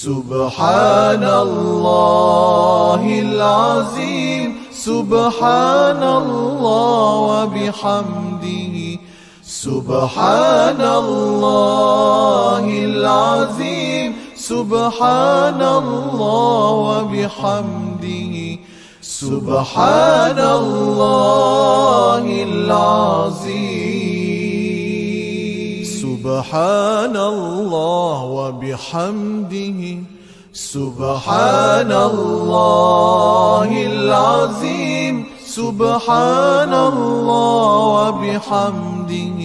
سبحان الله العظيم سبحان الله وبحمده سبحان الله العظيم سبحان الله وبحمده سبحان الله العظيم سبحان الله وبحمده سبحان الله العظيم سبحان الله وبحمده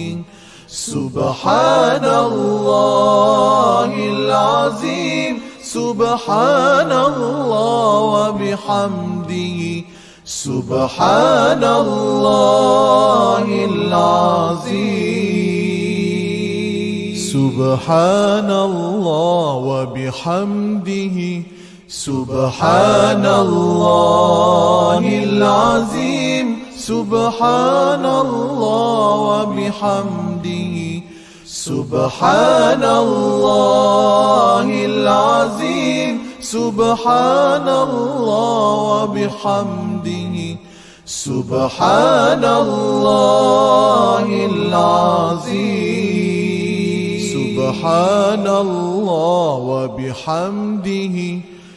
سبحان الله العظيم سبحان الله وبحمده سبحان الله العظيم سبحان الله وبحمده سبحان الله العظيم سبحان الله وبحمده سبحان الله العظيم سبحان الله وبحمده سبحان الله العظيم سبحان الله وبحمده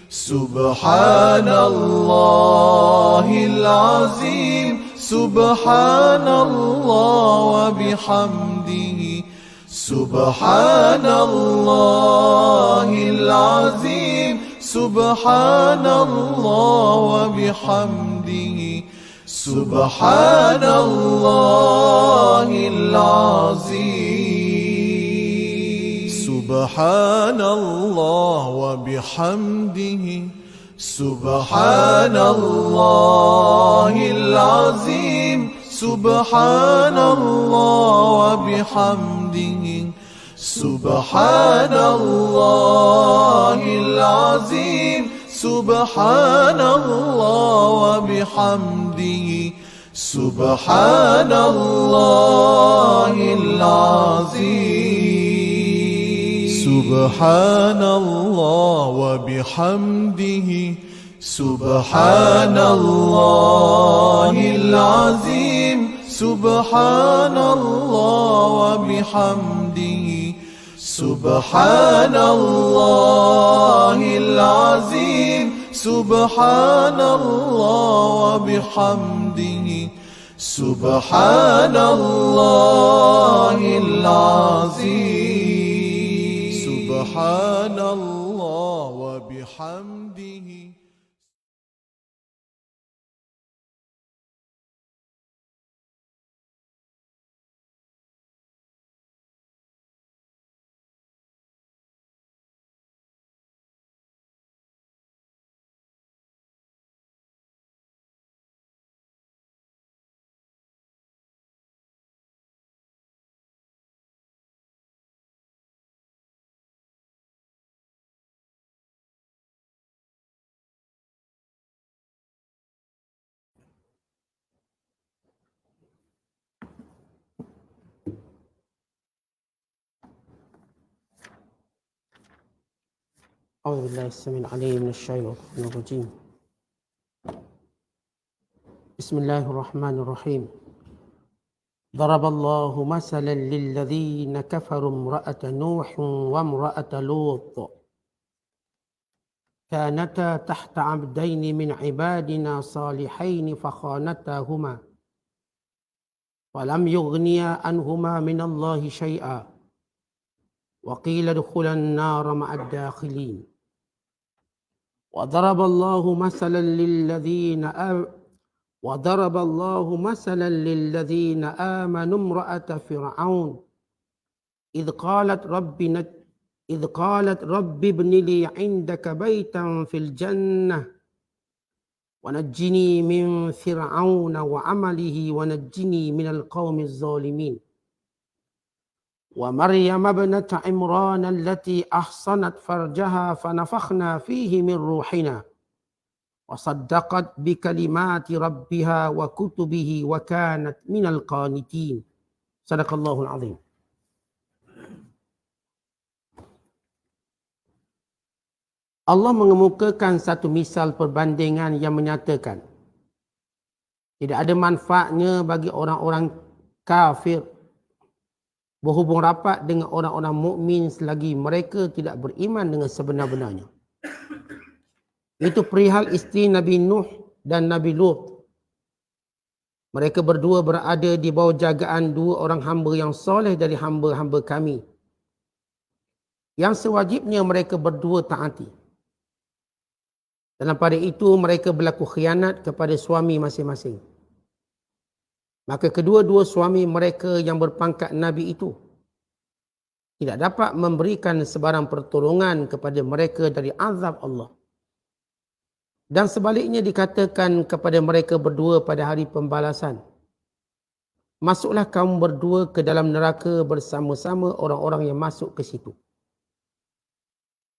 سبحان الله العظيم سبحان الله وبحمده سبحان الله العظيم سبحان الله وبحمده سبحان الله العظيم سبحان الله وبحمده سبحان الله العظيم سبحان الله وبحمده سبحان الله العظيم سبحان الله وبحمده سبحان الله العظيم سبحان الله وبحمده سبحان الله العظيم سبحان الله وبحمده سبحان الله العظيم سبحان الله وبحمده سبحان الله العظيم سبحان الله وبحمده أعوذ بالله السميع العليم من الشيطان الرجيم. بسم الله الرحمن الرحيم. ضرب الله مثلا للذين كفروا امرأة نوح وامرأة لوط كانتا تحت عبدين من عبادنا صالحين فخانتاهما فلم يغنيا عنهما من الله شيئا وقيل ادخلا النار مع الداخلين. وضرب الله مثلا للذين آمنوا امرأة فرعون إذ قالت رب ابن لي عندك بيتا في الجنة ونجني من فرعون وعمله ونجني من القوم الظالمين. ومريم ابنة عمران التي أحصنت فرجها فنفخنا فيه من روحنا وصدقت بكلمات ربها وكتبه وكانت من القانتين. صدق الله العظيم. Allah mengemukakan satu misal perbandingan yang menyatakan tidak ada manfaatnya bagi orang-orang kafir berhubung rapat dengan orang-orang mukmin selagi mereka tidak beriman dengan sebenar-benarnya. Itu perihal isteri Nabi Nuh dan Nabi Lut. Mereka berdua berada di bawah jagaan dua orang hamba yang soleh dari hamba-hamba kami, yang sewajibnya mereka berdua taati. Dalam pada itu mereka berlaku khianat kepada suami masing-masing. Maka kedua-dua suami mereka yang berpangkat Nabi itu tidak dapat memberikan sebarang pertolongan kepada mereka dari azab Allah. Dan sebaliknya dikatakan kepada mereka berdua pada hari pembalasan, masuklah kamu berdua ke dalam neraka bersama-sama orang-orang yang masuk ke situ.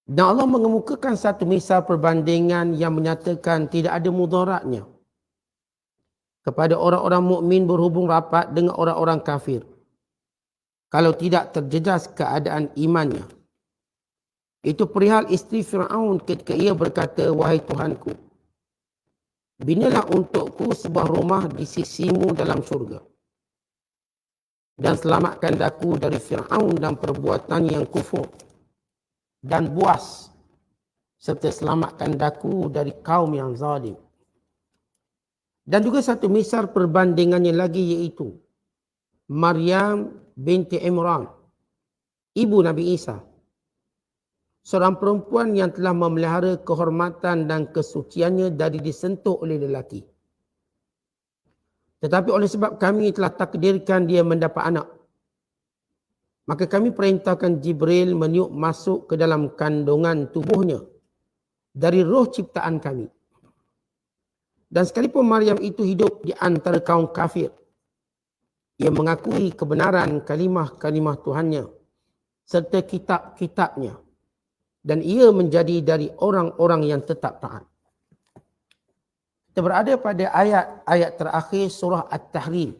Dan Allah mengemukakan satu misal perbandingan yang menyatakan tidak ada mudaratnya kepada orang-orang mukmin berhubung rapat dengan orang-orang kafir kalau tidak terjejas keadaan imannya. Itu perihal isteri Fir'aun ketika ia berkata, wahai Tuhanku, binalah untukku sebuah rumah di sisimu dalam syurga dan selamatkan daku dari Fir'aun dan perbuatan yang kufur dan buas, serta selamatkan daku dari kaum yang zalim. Dan juga satu misal perbandingannya lagi, iaitu Maryam binti Imran, ibu Nabi Isa, seorang perempuan yang telah memelihara kehormatan dan kesuciannya dari disentuh oleh lelaki. Tetapi oleh sebab kami telah takdirkan dia mendapat anak, maka kami perintahkan Jibril meniup masuk ke dalam kandungan tubuhnya dari roh ciptaan kami. Dan sekalipun Maryam itu hidup di antara kaum kafir, ia mengakui kebenaran kalimah-kalimah Tuhannya serta kitab-kitabnya, dan ia menjadi dari orang-orang yang tetap taat. Kita berada pada ayat-ayat terakhir surah At-Tahrim,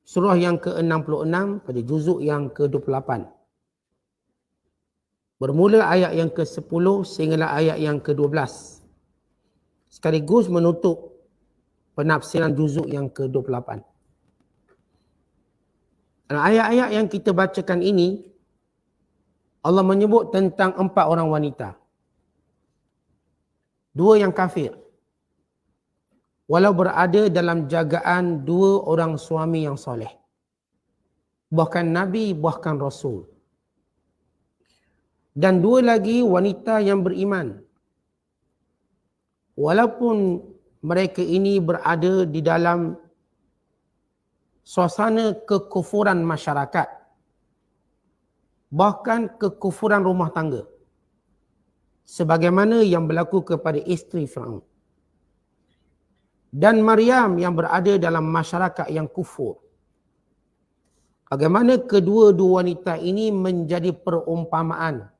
surah yang ke-66 pada juzuk yang ke-28. Bermula ayat yang ke-10 sehinggalah ayat yang ke-12. Sekaligus menutup penafsiran juzuk yang ke-28. Dan ayat-ayat yang kita bacakan ini, Allah menyebut tentang 4 orang wanita. 2 yang kafir, walau berada dalam jagaan 2 orang suami yang soleh, bahkan Nabi, bahkan Rasul. Dan 2 lagi wanita yang beriman, walaupun mereka ini berada di dalam suasana kekufuran masyarakat, bahkan kekufuran rumah tangga, sebagaimana yang berlaku kepada isteri Fir'aun. Dan Maryam yang berada dalam masyarakat yang kufur. Bagaimana kedua-dua wanita ini menjadi perumpamaan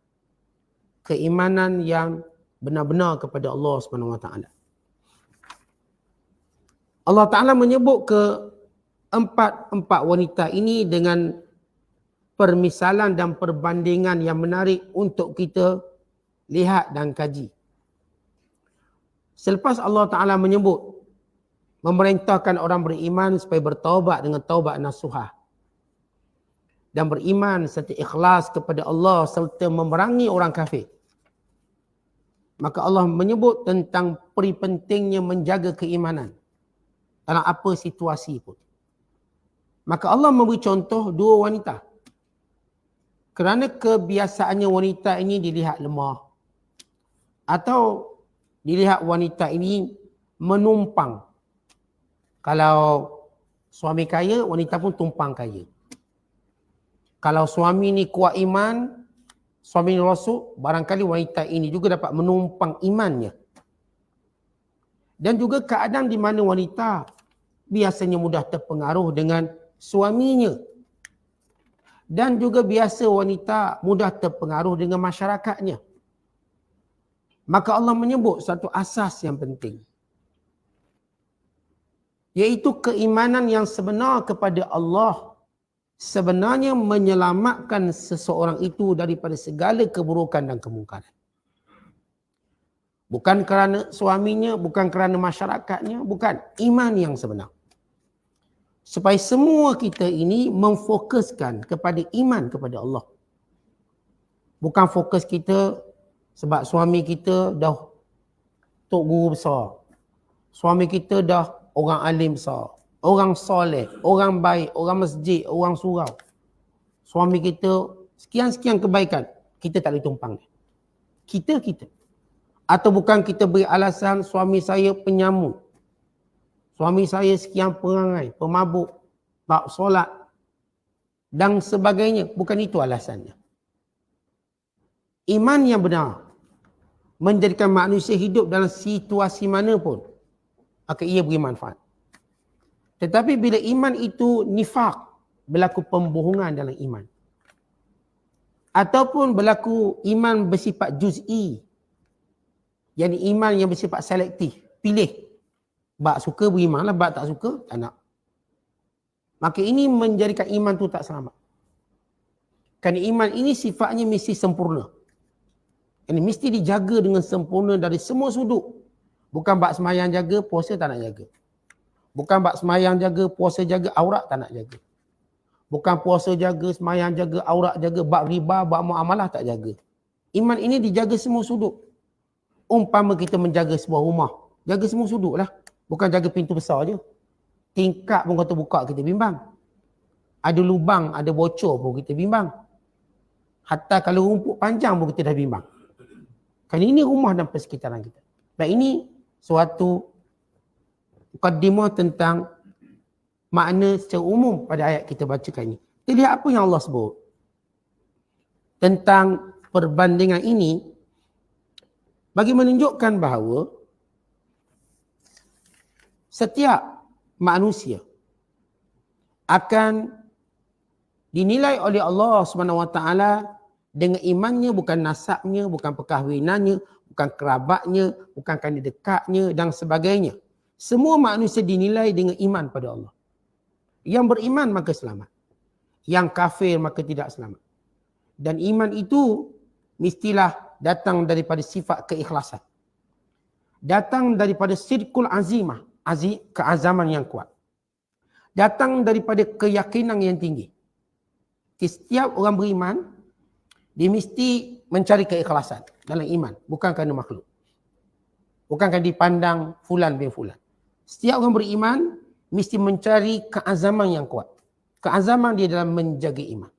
keimanan yang benar-benar kepada Allah SWT. Allah Ta'ala menyebut ke empat wanita ini dengan permisalan dan perbandingan yang menarik untuk kita lihat dan kaji. Selepas Allah Ta'ala menyebut, memerintahkan orang beriman supaya bertaubat dengan taubat nasuhah dan beriman serta ikhlas kepada Allah serta memerangi orang kafir, maka Allah menyebut tentang pentingnya menjaga keimanan dalam apa situasi pun. Maka Allah memberi contoh 2 wanita. Kerana kebiasaannya wanita ini dilihat lemah, atau dilihat wanita ini menumpang. Kalau suami kaya, wanita pun tumpang kaya. Kalau suami ni kuat iman, suami Rasul, barangkali wanita ini juga dapat menumpang imannya. Dan juga keadaan di mana wanita biasanya mudah terpengaruh dengan suaminya. Dan juga biasa wanita mudah terpengaruh dengan masyarakatnya. Maka Allah menyebut satu asas yang penting, iaitu keimanan yang sebenar kepada Allah sebenarnya menyelamatkan seseorang itu daripada segala keburukan dan kemungkaran. Bukan kerana suaminya, bukan kerana masyarakatnya, bukan. Iman yang sebenar. Supaya semua kita ini memfokuskan kepada iman kepada Allah. Bukan fokus kita sebab suami kita dah tok guru besar. Suami kita dah orang alim besar. Orang soleh, orang baik, orang masjid, orang surau. Suami kita sekian-sekian kebaikan. Kita tak boleh tumpang dia. Kita. Atau bukan kita beri alasan suami saya penyamun. Suami saya sekian perangai, pemabuk, tak solat dan sebagainya. Bukan itu alasannya. Iman yang benar menjadikan manusia hidup dalam situasi mana pun, maka ia beri manfaat. Tetapi bila iman itu nifaq, berlaku pembohongan dalam iman. Ataupun berlaku iman bersifat juz'i, yakni iman yang bersifat selektif, pilih. Bak suka beriman lah, bak tak suka tak nak. Maka ini menjadikan iman tu tak selamat. Kerana iman ini sifatnya mesti sempurna. Ini mesti dijaga dengan sempurna dari semua sudut. Bukan bak semayang jaga, puasa tak nak jaga. Bukan bak semayang jaga, puasa jaga, aurat tak nak jaga. Bukan puasa jaga, semayang jaga, aurat jaga, bak riba, bak muamalah tak jaga. Iman ini dijaga semua sudut. Umpama kita menjaga sebuah rumah, jaga semua sudut lah. Bukan jaga pintu besar je. Tingkap pun kata buka, kita bimbang. Ada lubang, ada bocor pun kita bimbang. Hatta kalau rumput panjang pun kita dah bimbang. Kerana ini rumah dan persekitaran kita. Dan ini suatu mukaddimah tentang makna secara umum pada ayat kita bacakan ini. Kita lihat apa yang Allah sebut. Tentang perbandingan ini, bagi menunjukkan bahawa setiap manusia akan dinilai oleh Allah SWT dengan imannya, bukan nasabnya, bukan perkahwinannya, bukan kerabatnya, bukan kerana dekatnya dan sebagainya. Semua manusia dinilai dengan iman pada Allah. Yang beriman maka selamat. Yang kafir maka tidak selamat. Dan iman itu mestilah datang daripada sifat keikhlasan. Datang daripada sidqul azimah, keazaman yang kuat. Datang daripada keyakinan yang tinggi. Setiap orang beriman, dia mesti mencari keikhlasan dalam iman. Bukan kerana makhluk. Bukan kerana dipandang fulan bin fulan. Setiap orang beriman, mesti mencari keazaman yang kuat. Keazaman dia dalam menjaga iman.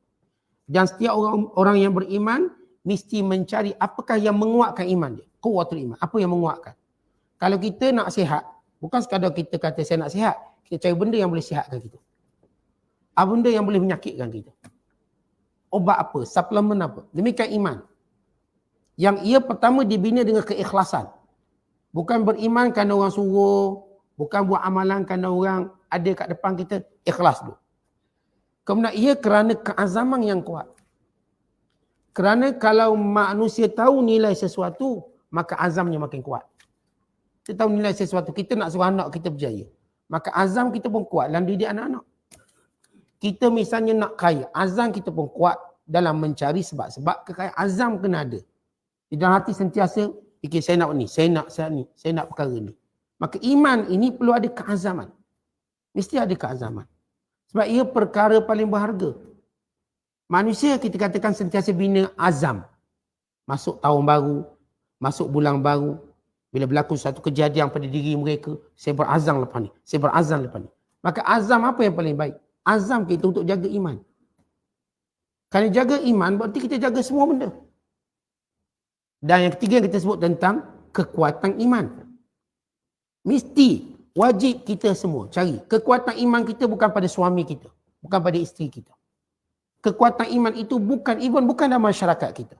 Dan setiap orang yang beriman, mesti mencari apakah yang menguatkan iman dia. Quwwatul iman. Apa yang menguatkan. Kalau kita nak sihat, bukan sekadar kita kata saya nak sihat. Kita cari benda yang boleh sihatkan kita. Apa benda yang boleh menyakitkan kita. Obat apa, suplemen apa. Demikian iman. Yang ia pertama dibina dengan keikhlasan. Bukan beriman kerana orang suruh. Bukan buat amalan kerana orang ada kat depan kita. Ikhlas dulu. Kemudian ia kerana keazaman yang kuat. Kerana kalau manusia tahu nilai sesuatu, maka azamnya makin kuat. Kita tahu nilai sesuatu. Kita nak suruh anak kita berjaya. Maka azam kita pun kuat dalam didik anak-anak. Kita misalnya nak kaya. Azam kita pun kuat dalam mencari sebab-sebab kekayaan. Azam kena ada. Di dalam hati sentiasa fikir saya nak ni, saya nak ni, saya nak perkara ni. Maka iman ini perlu ada keazaman. Mesti ada keazaman. Sebab ia perkara paling berharga. Manusia kita katakan sentiasa bina azam. Masuk tahun baru, masuk bulan baru. Bila berlaku satu kejadian pada diri mereka, saya berazam lepas ni, saya berazam lepas ni. Maka azam apa yang paling baik? Azam kita untuk jaga iman. Kalau jaga iman, berarti kita jaga semua benda. Dan yang ketiga yang kita sebut tentang kekuatan iman. Mesti, wajib kita semua cari. Kekuatan iman kita bukan pada suami kita. Bukan pada isteri kita. Kekuatan iman itu bukan dalam masyarakat kita.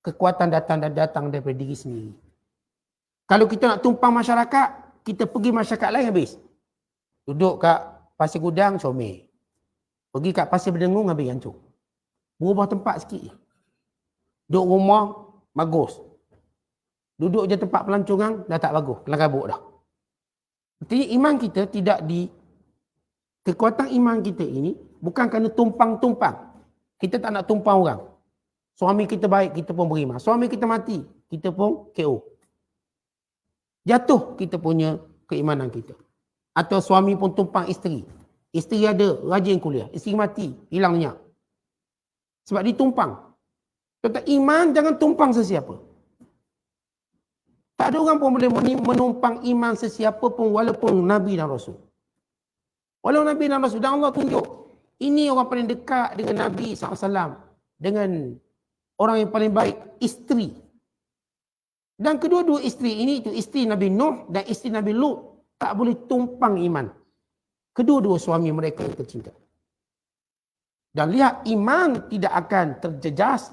Kekuatan datang daripada diri sendiri. Kalau kita nak tumpang masyarakat, kita pergi masyarakat lain habis. Duduk kat Pasir Gudang, comel. Pergi kat Pasir Berdengung, habis hancur. Berubah tempat sikit je. Duduk rumah, bagus. Duduk je tempat pelancongan, dah tak bagus. Kelang kabut dah. Artinya iman kita tidak kekuatan iman kita ini bukan kerana tumpang-tumpang. Kita tak nak tumpang orang. Suami kita baik, kita pun beriman. Suami kita mati, kita pun KO. Jatuh kita punya keimanan kita. Atau suami pun tumpang isteri. Isteri ada, rajin kuliah. Isteri mati, hilang minyak. Sebab ditumpang. Kata iman jangan tumpang sesiapa. Tak ada orang pun boleh menumpang iman sesiapa pun walaupun Nabi dan Rasul. Walaupun Nabi dan Rasul. Dan Allah tunjuk. Ini orang paling dekat dengan Nabi SAW. Dengan orang yang paling baik. Isteri. Dan kedua-dua isteri ini, itu isteri Nabi Nuh dan isteri Nabi Lut. Tak boleh tumpang iman. Kedua-dua suami mereka yang tercinta. Dan lihat iman tidak akan terjejas.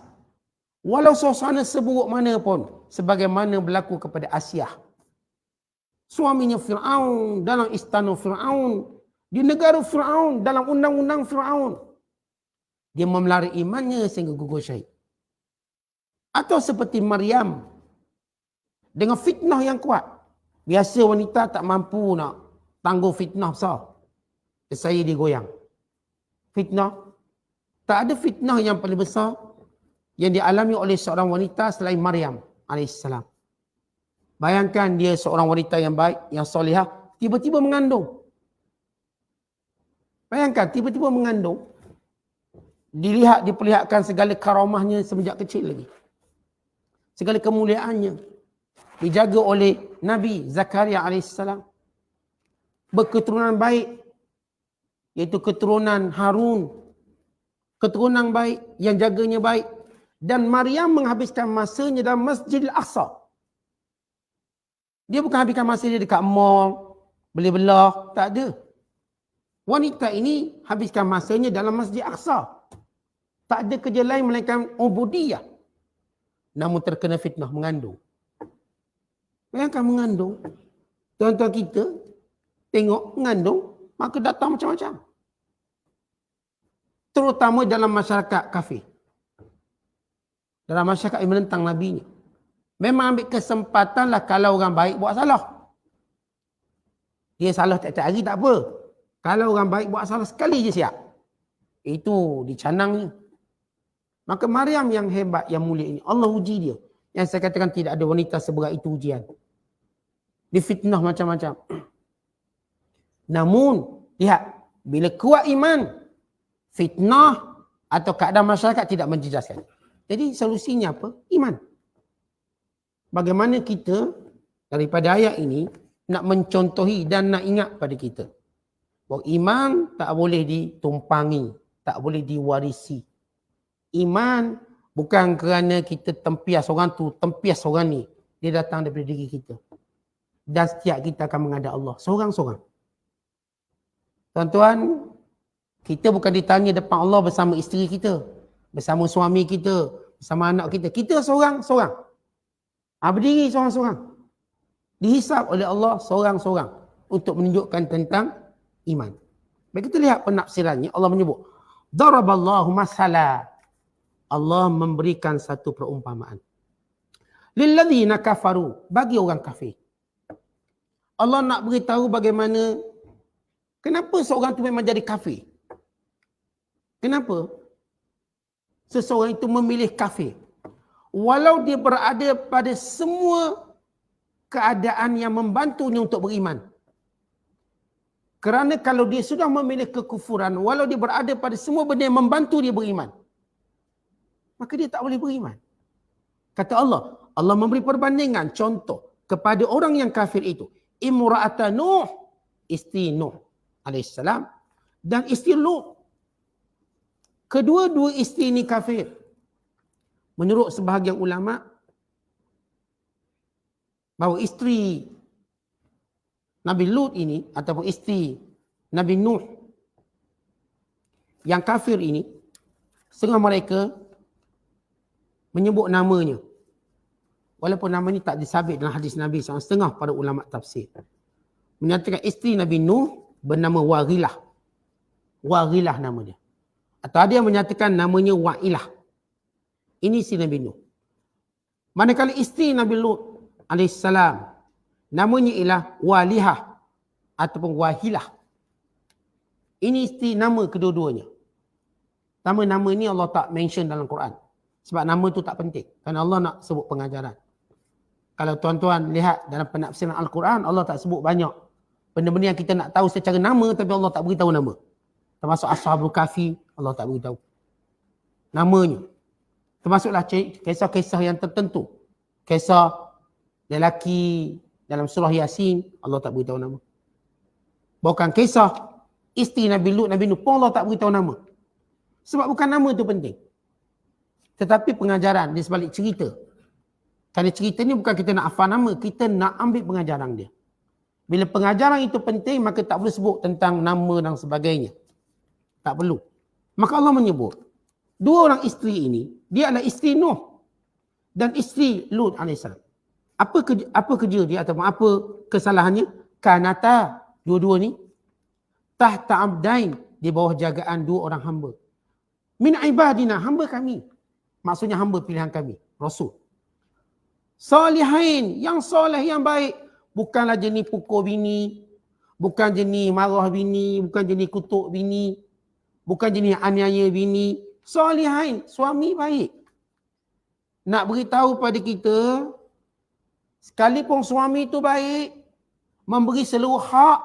Walau suasana seburuk mana pun. Sebagaimana berlaku kepada Asyah. Suaminya Fir'aun dalam istana Fir'aun. Di negara Fir'aun dalam undang-undang Fir'aun. Dia memelihara imannya sehingga gugur syahid. Atau seperti Maryam. Dengan fitnah yang kuat. Biasa wanita tak mampu nak tangguh fitnah besar. Saya digoyang. Fitnah. Tak ada fitnah yang paling besar yang dialami oleh seorang wanita selain Maryam alaihissalam. Bayangkan dia seorang wanita yang baik, yang solehah, tiba-tiba mengandung. Bayangkan tiba-tiba mengandung. Diperlihatkan segala karamahnya semenjak kecil lagi. Segala kemuliaannya. Dijaga oleh Nabi Zakaria alaihissalam. Berketurunan baik. Iaitu keturunan Harun. Keturunan baik yang jaganya baik. Dan Maryam menghabiskan masanya dalam Masjidil Aqsa. Dia bukan habiskan masa dia dekat mall, beli belah, tak ada. Wanita ini habiskan masanya dalam Masjid Aqsa. Tak ada kerja lain melainkan ubudiyah. Namun terkena fitnah mengandung. Bayangkan mengandung. Tuan-tuan kita tengok mengandung, maka datang macam-macam. Terutama dalam masyarakat kafir. Dalam masyarakat yang menentang Nabi-Nya. Memang ambil kesempatan lah kalau orang baik buat salah. Dia salah tiap-tiap hari tak apa. Kalau orang baik buat salah sekali je siap. Itu dicanangnya. Maka Maryam yang hebat, yang mulia ini. Allah uji dia. Yang saya katakan tidak ada wanita seberat itu ujian. Difitnah macam-macam. Namun, lihat. Bila kuat iman, fitnah atau keadaan masyarakat tidak menjejaskan. Jadi solusinya apa? Iman. Bagaimana kita daripada ayat ini nak mencontohi dan nak ingat pada kita. Bahawa iman tak boleh ditumpangi. Tak boleh diwarisi. Iman bukan kerana kita tempias orang tu, tempias orang ni. Dia datang daripada diri kita. Dan setiap kita akan menghadap Allah. Seorang-seorang. Tuan-tuan, kita bukan ditanya depan Allah bersama isteri kita. Bersama suami kita. Bersama anak kita. Kita seorang-seorang. Berdiri seorang-seorang. Dihisap oleh Allah seorang-seorang. Untuk menunjukkan tentang iman. Baik kita lihat penafsirannya. Allah menyebut. Daraballahu masala. Allah memberikan satu perumpamaan. Lilladzina kafaru. Bagi orang kafir. Allah nak beritahu bagaimana. Kenapa seorang itu memang jadi kafir? Kenapa? Seseorang itu memilih kafir. Walau dia berada pada semua keadaan yang membantunya untuk beriman. Kerana kalau dia sudah memilih kekufuran, walau dia berada pada semua benda yang membantu dia beriman, maka dia tak boleh beriman. Kata Allah, Allah memberi perbandingan, contoh kepada orang yang kafir itu. Imra'ata Nuh, isteri Nuh alaihissalam, dan isteri Lut. Kedua-dua isteri ini kafir. Menurut sebahagian ulama, bahawa isteri Nabi Lut ini, ataupun isteri Nabi Nuh yang kafir ini, setengah mereka menyebut namanya. Walaupun nama ini tak disabit dalam hadis Nabi SAW, setengah para ulama tafsir menyatakan isteri Nabi Nuh bernama Waghilah. Waghilah nama dia. Atau ada yang menyatakan namanya Wa'ilah. Ini isteri Nabi Nuh. Manakala isteri Nabi Lut alaihissalam, namanya ialah Walihah ataupun Wahilah. Ini isteri nama kedua-duanya. Nama ini Allah tak mention dalam Quran. Sebab nama tu tak penting. Kerana Allah nak sebut pengajaran. Kalau tuan-tuan lihat dalam penafsiran Al-Quran, Allah tak sebut banyak benda-benda yang kita nak tahu secara nama tapi Allah tak beritahu nama. Termasuk Ashabul Kahfi, Allah tak beritahu namanya. Termasuklah kisah-kisah yang tertentu. Kisah lelaki dalam surah Yasin, Allah tak beritahu nama. Bahkan kisah isteri Nabi Lut, Nabi Nuh pun Allah tak beritahu nama. Sebab bukan nama tu penting. Tetapi pengajaran di sebalik cerita. Kerana cerita ni bukan kita nak hafal nama, kita nak ambil pengajaran dia. Bila pengajaran itu penting, maka tak perlu sebut tentang nama dan sebagainya. Tak perlu. Maka Allah menyebut, dua orang isteri ini, dia adalah isteri Nuh dan isteri Lut AS. Apa kerja dia ataupun apa kesalahannya? Kanata, dua-dua ni, tahta abdain, di bawah jagaan dua orang hamba. Min ibadina, hamba kami. Maksudnya hamba pilihan kami, Rasul. Salihain, yang soleh, yang baik. Bukanlah jenis pukul bini, bukan jenis marah bini, bukan jenis kutuk bini, bukan jenis aniaya bini. Salihain, suami baik. Nak beritahu pada kita, sekalipun suami itu baik, memberi seluruh hak,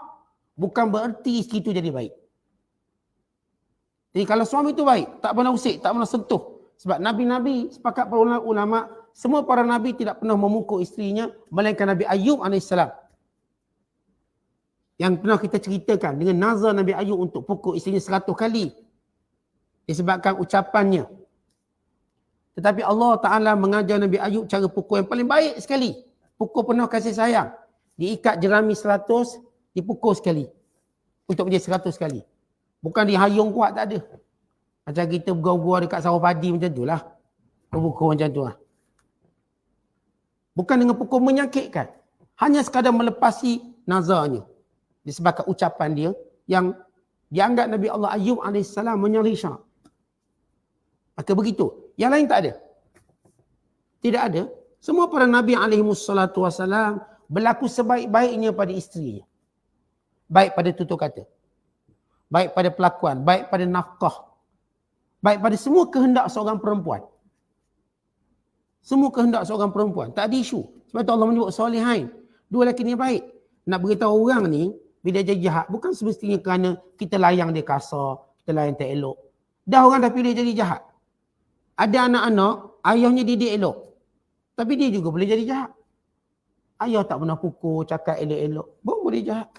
bukan bererti isteri itu jadi baik. Jadi kalau suami itu baik, tak pernah usik, tak pernah sentuh. Sebab Nabi-Nabi, sepakat para ulama, semua para Nabi tidak pernah memukul isterinya, melainkan Nabi Ayub AS. Yang pernah kita ceritakan dengan nazar Nabi Ayub untuk pukul isterinya 100 kali. Disebabkan ucapannya. Tetapi Allah Ta'ala mengajar Nabi Ayub cara pukul yang paling baik sekali. Pukul penuh kasih sayang. Diikat jerami 100, dipukul sekali. Untuk menjadi 100 kali. Bukan dihayung kuat, tak ada. Macam kita bergurau-gurau dekat sawah padi macam tu lah. Pukul macam tu lah. Bukan dengan pukul menyakitkan. Hanya sekadar melepasi nazarnya. Disebabkan ucapan dia yang dianggap Nabi Allah Ayub AS menyalahi syarak. Maka begitu. Yang lain tak ada. Tidak ada. Semua para Nabi SAW berlaku sebaik-baiknya pada isterinya. Baik pada tutur kata. Baik pada pelakuan. Baik pada nafkah. Baik pada semua kehendak seorang perempuan. Semua kehendak seorang perempuan. Tak ada isu. Sebab tu Allah menyebut salihain. Dua lelaki ni baik. Nak beritahu orang ni, bila dia jahat, bukan semestinya kerana kita layang dia kasar, kita layang tak elok. Dah orang dah pilih jadi jahat. Ada anak-anak, ayahnya didik elok. Tapi dia juga boleh jadi jahat. Ayah tak pernah pukul, cakap elok-elok. Boleh jahat.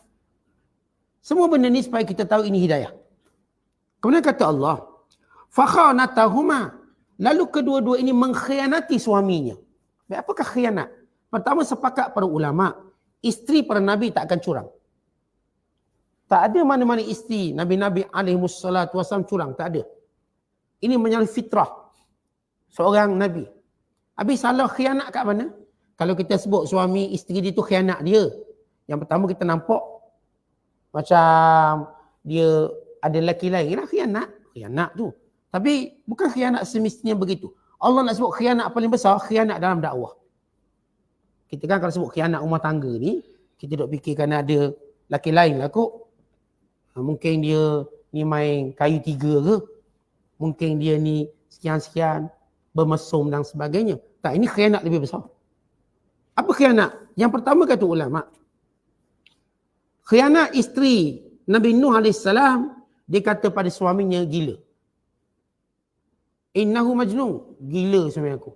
Semua benda ni supaya kita tahu ini hidayah. Kemudian kata Allah, fakhanatahuma, lalu kedua-dua ini mengkhianati suaminya. Baik, apakah khianat? Pertama, sepakat para ulama, isteri para Nabi tak akan curang. Tak ada mana-mana isteri Nabi-Nabi SAW curang. Tak ada. Ini menyalahi fitrah seorang Nabi. Habis salah khianat kat mana? Kalau kita sebut suami isteri dia tu khianat dia. Yang pertama kita nampak macam dia ada lelaki lain lah khianat. Khianat tu. Tapi bukan khianat semestinya begitu. Allah nak sebut khianat paling besar, khianat dalam dakwah. Kita kan kalau sebut khianat rumah tangga ni, kita duk fikirkan ada lelaki lain lah kot. Mungkin dia ni main kayu 3 ke. Mungkin dia ni sekian-sekian, bermesum dan sebagainya. Tak, ini khianat lebih besar. Apa khianat? Yang pertama kata ulama, khianat isteri Nabi Nuh AS, dia kata pada suaminya gila. Innahu majnun, gila suami aku.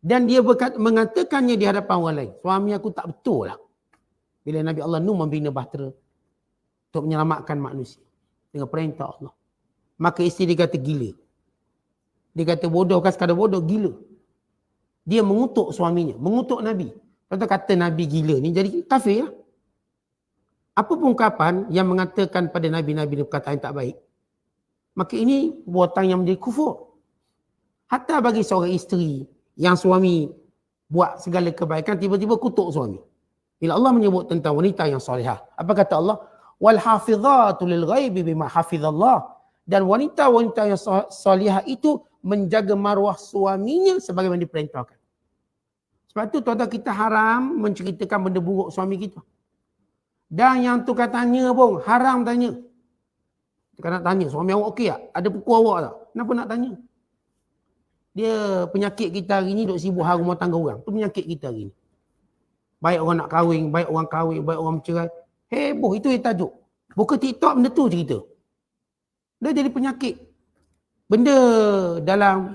Dan dia mengatakannya di hadapan orang lain, suami aku tak betul lah. Bila Nabi Allah Nuh membina bahtera untuk menyelamatkan manusia dengan perintah Allah. Maka isteri dia kata gila. Dia kata bodoh, kan sekadar bodoh, gila. Dia mengutuk suaminya, mengutuk Nabi. Contoh kata Nabi gila ni jadi kafir lah. Apa ungkapan yang mengatakan pada Nabi-Nabi ni perkataan tak baik, maka ini perbuatan yang menjadi kufur. Hatta bagi seorang isteri yang suami buat segala kebaikan, tiba-tiba kutuk suami. Bila Allah menyebut tentang wanita yang solehah, apa kata Allah? Wal hafizatu lil ghaibi bima hafizallah. Dan wanita-wanita yang solehah itu menjaga maruah suaminya sebagaimana diperintahkan. Sebab tu tuan-tuan, kita haram menceritakan benda buruk suami kita. Dan yang tukar tanya pun haram tanya. Tukar nak tanya, suami awak okey tak? Ada pukul awak tak? Kenapa nak tanya? Dia penyakit kita hari ni duk sibuk hal rumah tangga orang. Tu penyakit kita hari ni. Baik orang nak kahwin, baik orang kahwin, baik orang bercerai. Heboh, itu yang tajuk. Buka TikTok benda tu cerita. Dia jadi penyakit. Benda dalam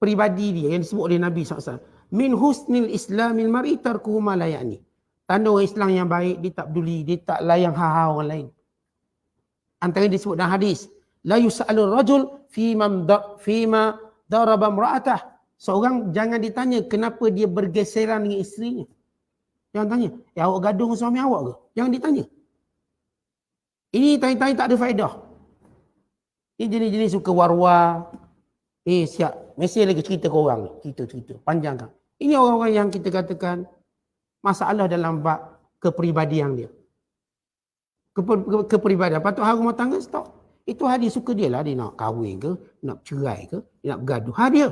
peribadi dia yang disebut oleh Nabi SAW. Min husnil islamil mar'i tarkuhu ma la ya'ni. Tanda orang Islam yang baik, dia tak peduli, dia tak layan hal-hal orang lain. Antara disebut dalam hadis, la yus'alur rajul fima daraba imra'atah. Seorang jangan ditanya kenapa dia bergeseran dengan isterinya. Jangan tanya, awak gaduh dengan suami awak ke? Jangan ditanya. Ini tanya-tanya tak ada faedah. Ini jenis-jenis suka war-war. Siap. Mesti lagi cerita ke orang ni. Cerita. Panjangkan. Ini orang-orang yang kita katakan masalah dalam bab kepribadian dia. Kepribadian. Patut hal rumah tangga stop. Itu hal dia suka dia lah. Dia nak kahwin ke, nak cerai ke, dia nak bergaduh. Hal dia.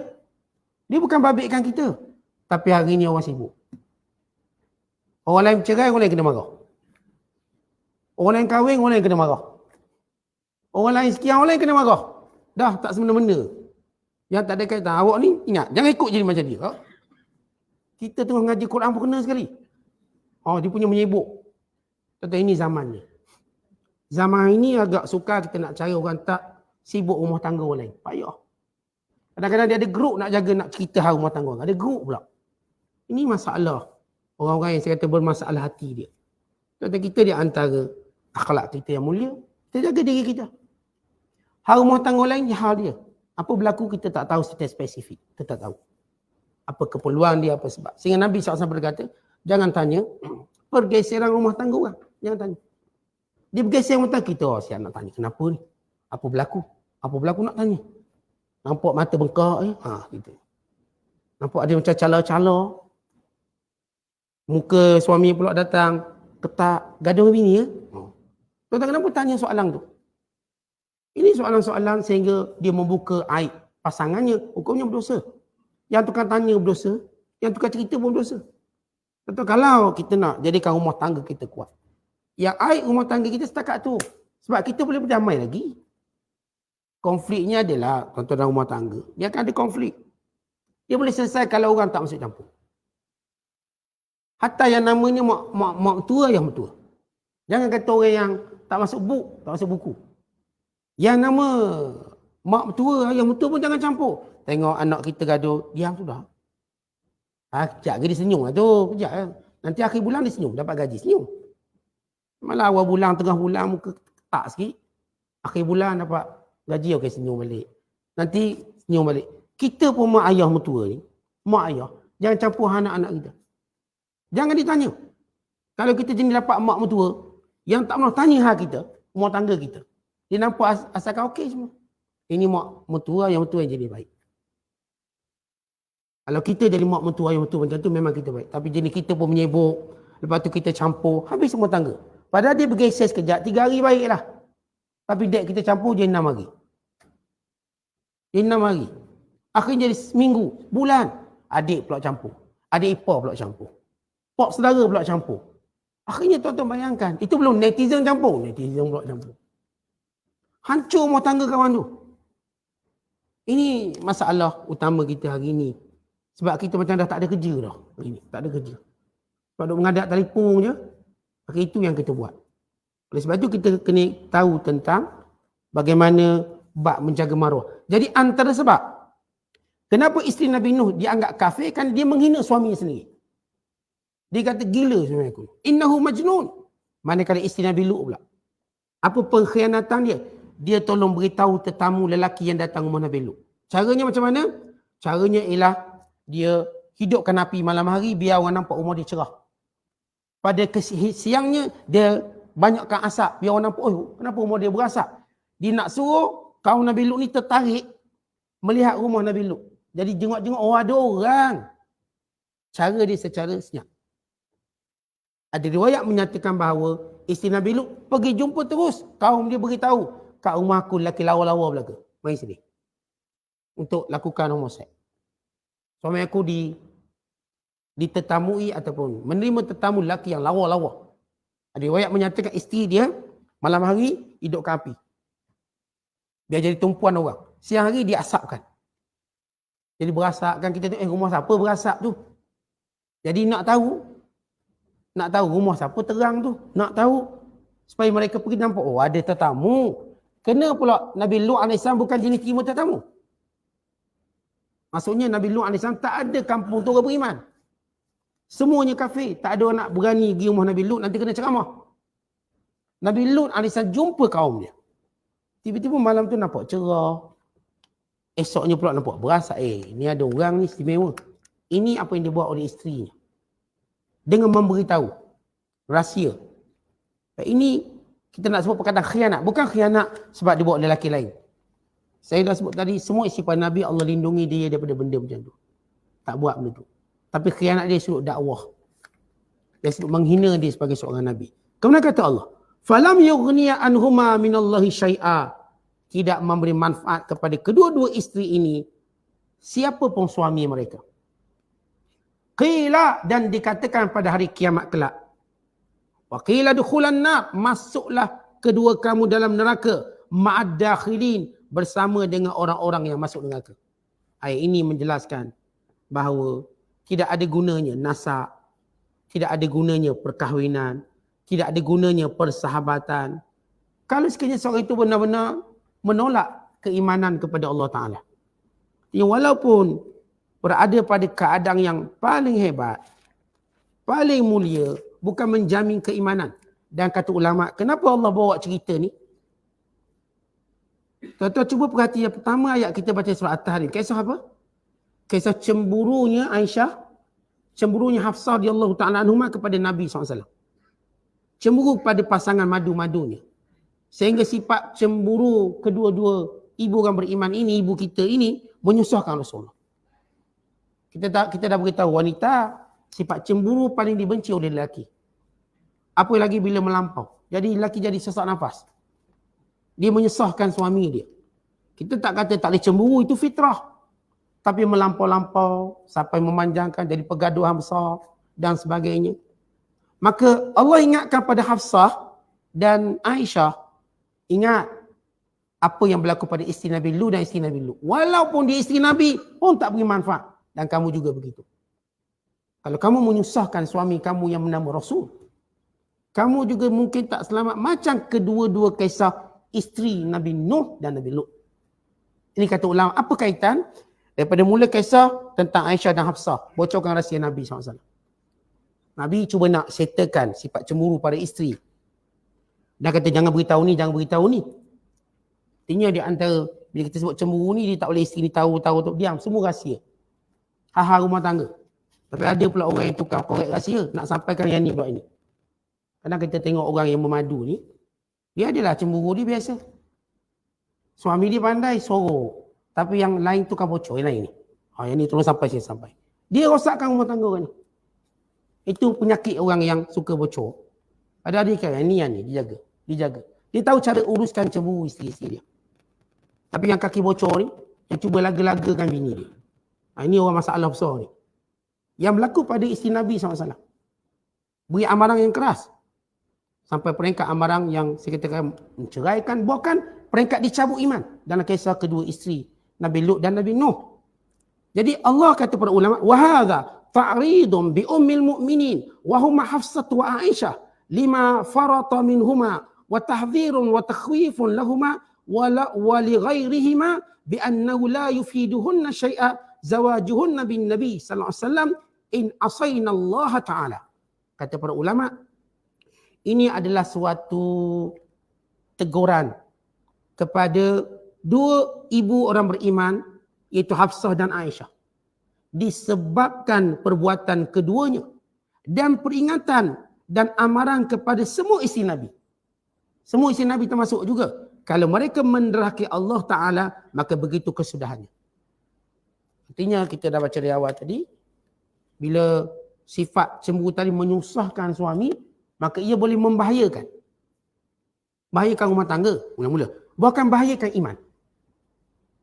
Dia bukan babitkan kita. Tapi hari ni orang sibuk. Orang lain bercerai, orang lain kena marah. Orang lain kahwin, orang lain kena marah. Orang lain sekian, orang lain kena marah. Dah tak semena-mena. Yang tak ada kaitan. Awak ni ingat, jangan ikut jadi macam dia. Kita tengah ngaji Quran pun kena sekali. Dia punya menyibuk. Tentu ini zaman ni. Zaman ini agak sukar kita nak cari orang tak sibuk rumah tangga orang lain. Payah. Kadang-kadang dia ada grup nak jaga, nak cerita hal rumah tangga orang. Ada grup pula. Ini masalah. Orang-orang yang saya kata bermasalah hati dia. Tentu kita di antara akhlak kita yang mulia, kita jaga diri kita. Hal rumah tangga orang lain, hal dia. Apa berlaku kita tak tahu secara spesifik. Kita tak tahu. Apa keperluan dia, apa sebab. Sehingga Nabi SAW berkata, jangan tanya pergeseran rumah tangga orang. Jangan tanya. Dia bergeser rumah tangga kita. Siap nak tanya, kenapa ni? Apa berlaku? Apa berlaku nak tanya. Nampak mata bengkak gitu. Nampak ada macam cala-cala. Muka suami pula datang, ketak, gaduh bini ya. Tuan-tuan kenapa tanya soalan tu? Ini soalan-soalan sehingga dia membuka aib pasangannya, hukumnya berdosa. Yang tukang tanya berdosa, yang tukang cerita pun berdosa. Tentu kalau kita nak jadikan rumah tangga kita kuat, yang aib rumah tangga kita setakat tu. Sebab kita boleh berdamai lagi. Konfliknya adalah, tuan-tuan dalam rumah tangga, dia akan ada konflik. Dia boleh selesai kalau orang tak masuk campur. Hatta yang namanya mak tua yang tua. Jangan kata orang yang tak masuk buku. Yang nama mak tua yang tua pun jangan campur. Tengok anak kita gaduh, diam sudah. Kejap ke dia senyum lah tu. Kejap lah. Nanti akhir bulan dia senyum, dapat gaji senyum. Malah awal bulan, tengah bulan muka ketak sikit. Akhir bulan dapat gaji, okey senyum balik. Nanti senyum balik. Kita pun mak ayah mertua ni, mak ayah, jangan campur anak-anak kita. Jangan ditanya. Kalau kita jenis dapat mak mertua yang tak pernah tanya hal kita, rumah tangga kita, dia nampak asalkan okey semua. Ini mak mertua yang jadi baik. Kalau kita jadi mak mertua yang betul macam tu memang kita baik. Tapi jenis kita pun menyibuk, lepas tu kita campur, habis rumah tangga. Padahal dia bergeser sekejap, 3 hari baiklah. Tapi dek kita campur je 6 hari. Dia 6 hari. Akhirnya jadi seminggu, bulan. Adik pula campur. Adik ipar pula campur. Pak saudara pula campur. Akhirnya tuan-tuan bayangkan. Itu belum netizen campur. Netizen pula campur. Hancur rumah tangga kawan tu. Ini masalah utama kita hari ini. Sebab kita macam dah tak ada kerja dah. Hari ni. Tak ada kerja. Sebab duk mengadap telefon je. Maka itu yang kita buat. Oleh sebab itu kita kena tahu tentang bagaimana bab menjaga maruah. Jadi antara sebab kenapa isteri Nabi Nuh dianggap kafir, kan dia menghina suaminya sendiri. Dia kata gila suami aku. Innahu majnun. Manakala isteri Nabi Lut pula. Apa pengkhianatan dia? Dia tolong beritahu tetamu lelaki yang datang rumah Nabi Lut. Caranya macam mana? Caranya ialah dia hidupkan api malam hari biar orang nampak rumah dia cerah. Pada siangnya dia banyakkan asap biar orang nampak, oh kenapa rumah dia berasap? Dia nak suruh kaum Nabi Lut ni tertarik melihat rumah Nabi Lut. Jadi jenguk-jenguk, oh ada orang. Cara dia secara senyap. Ada riwayat menyatakan bahawa isteri Nabi Lut pergi jumpa terus. Kaum dia beritahu, kat rumah aku lelaki lawa-lawa belaka. Mari sini. Untuk lakukan homoseks. Suami aku ditetamui ataupun menerima tetamu lelaki yang lawa-lawa. Ada riwayat menyatakan isteri dia malam hari hidupkan api. Biar jadi tumpuan orang. Siang hari dia asapkan. Jadi berasap kan kita tengok, rumah siapa berasap tu? Jadi nak tahu, Nak tahu rumah siapa terang tu. Nak tahu. Supaya mereka pergi nampak, oh ada tetamu. Kena pula Nabi Lut AS bukan jenis terima tetamu. Maksudnya Nabi Lut AS tak ada kampung tu orang beriman. Semuanya kafir. Tak ada orang nak berani pergi rumah Nabi Lut, nanti kena ceramah. Nabi Lut AS jumpa kaum dia. Tiba-tiba malam tu nampak cerah. Esoknya pula nampak berasa, ni ada orang ni istimewa. Ini apa yang dia buat oleh isterinya. Dengan memberitahu rahsia. Ini kita nak sebut perkataan khianat. Bukan khianat sebab dia buat lelaki lain. Saya dah sebut tadi, semua isi pada Nabi Allah lindungi dia daripada benda macam tu. Tak buat benda tu. Tapi khianat dia sudut dakwah. Dia sudut menghina dia sebagai seorang Nabi. Kemudian kata Allah, falam yughniya anhuma minallahi syai'a. Tidak memberi manfaat kepada kedua-dua isteri ini siapa pun suami mereka. Qila, dan dikatakan pada hari kiamat kelak. Wa qila dukhulan nar, masuklah kedua kamu dalam neraka ma'ad dakhilin, bersama dengan orang-orang yang masuk neraka. Ayat ini menjelaskan bahawa tidak ada gunanya nasab, tidak ada gunanya perkahwinan, tidak ada gunanya persahabatan kalau sekiranya seorang itu benar-benar menolak keimanan kepada Allah Ta'ala. Walaupun berada pada keadaan yang paling hebat, paling mulia, bukan menjamin keimanan. Dan kata ulama, kenapa Allah bawa cerita ni? Tuan-tuan cuba perhati yang pertama ayat kita baca surah At-Tahrim. Kisah apa? Kisah cemburunya Aisyah, cemburunya Hafsah radhiyallahu ta'ala anhuma kepada Nabi SAW. Cemburu pada pasangan madu-madunya. Sehingga sifat cemburu kedua-dua ibu orang beriman ini, ibu kita ini, menyusahkan Rasulullah. Kita dah beritahu wanita, sifat cemburu paling dibenci oleh lelaki. Apa lagi bila melampau. Jadi lelaki jadi sesak nafas. Dia menyusahkan suami dia. Kita tak kata tak boleh cemburu, itu fitrah. Tapi melampau-lampau sampai memanjangkan, jadi pergaduhan besar dan sebagainya. Maka Allah ingatkan pada Hafsah dan Aisyah, ingat apa yang berlaku pada isteri Nabi Lut dan isteri Nabi Lut. Walaupun dia isteri Nabi pun tak beri manfaat. Dan kamu juga begitu. Kalau kamu menyusahkan suami kamu yang bernama Rasul, kamu juga mungkin tak selamat macam kedua-dua kisah isteri Nabi Nuh dan Nabi Lut. Ini kata ulama, apa kaitan? Daripada mula kisah tentang Aisyah dan Hafsah, bocorkan rahsia Nabi SAW. Nabi cuba nak settlekan sifat cemburu pada isteri. Dia kata jangan beritahu ni, jangan beritahu ni. Artinya di antara, bila kita sebut cemburu ni, dia tak boleh isteri ni tahu, diam, semua rahsia. Hal-hal rumah tangga. Tapi ada pula orang yang tukar korek rahsia, nak sampaikan yang ni pula ini. Kadang kita tengok orang yang memadu ni, dia adalah cemburu dia biasa. Suami dia pandai sorok. Tapi yang lain tukar bocor, yang lain ni. Yang ni tolong sampai sini sampai. Dia rosakkan rumah tangga orang ni. Itu penyakit orang yang suka bocor. Ada adik yang ni, dijaga. Dia tahu cara uruskan cemburu isteri-isteri dia. Tapi yang kaki bocor ni, yang cuba laga-lagakan bini dia. Ini orang masalah besar ni. Yang berlaku pada isteri Nabi SAW. Beri amaran yang keras. Sampai peringkat amaran yang saya katakan menceraikan, bahkan peringkat dicabut iman. Dalam kisah kedua isteri Nabi Lut dan Nabi Nuh. Jadi Allah kata pada ulama, wahadha ta'ridun bi ummil mu'minin wa huma Hafsah wa Aisyah lima farata minhuma wa tahdhirun wa takhwifun lahuma wa li ghairihima bi annahu la yufiduhunna syai'a zawajuhunna bin Nabi sallallahu alaihi wasallam in asayna Allah Ta'ala. Kata para ulama, ini adalah suatu teguran kepada dua ibu orang beriman, iaitu Hafsah dan Aisyah. Disebabkan perbuatan keduanya dan peringatan dan amaran kepada semua isteri Nabi. Semua isteri Nabi termasuk juga. Kalau mereka menderhaki Allah Ta'ala, maka begitu kesudahannya. Artinya kita dah baca dari awal tadi, bila sifat cemburu tadi menyusahkan suami, maka ia boleh membahayakan. Bahayakan rumah tangga, mula-mula. Bahkan bahayakan iman.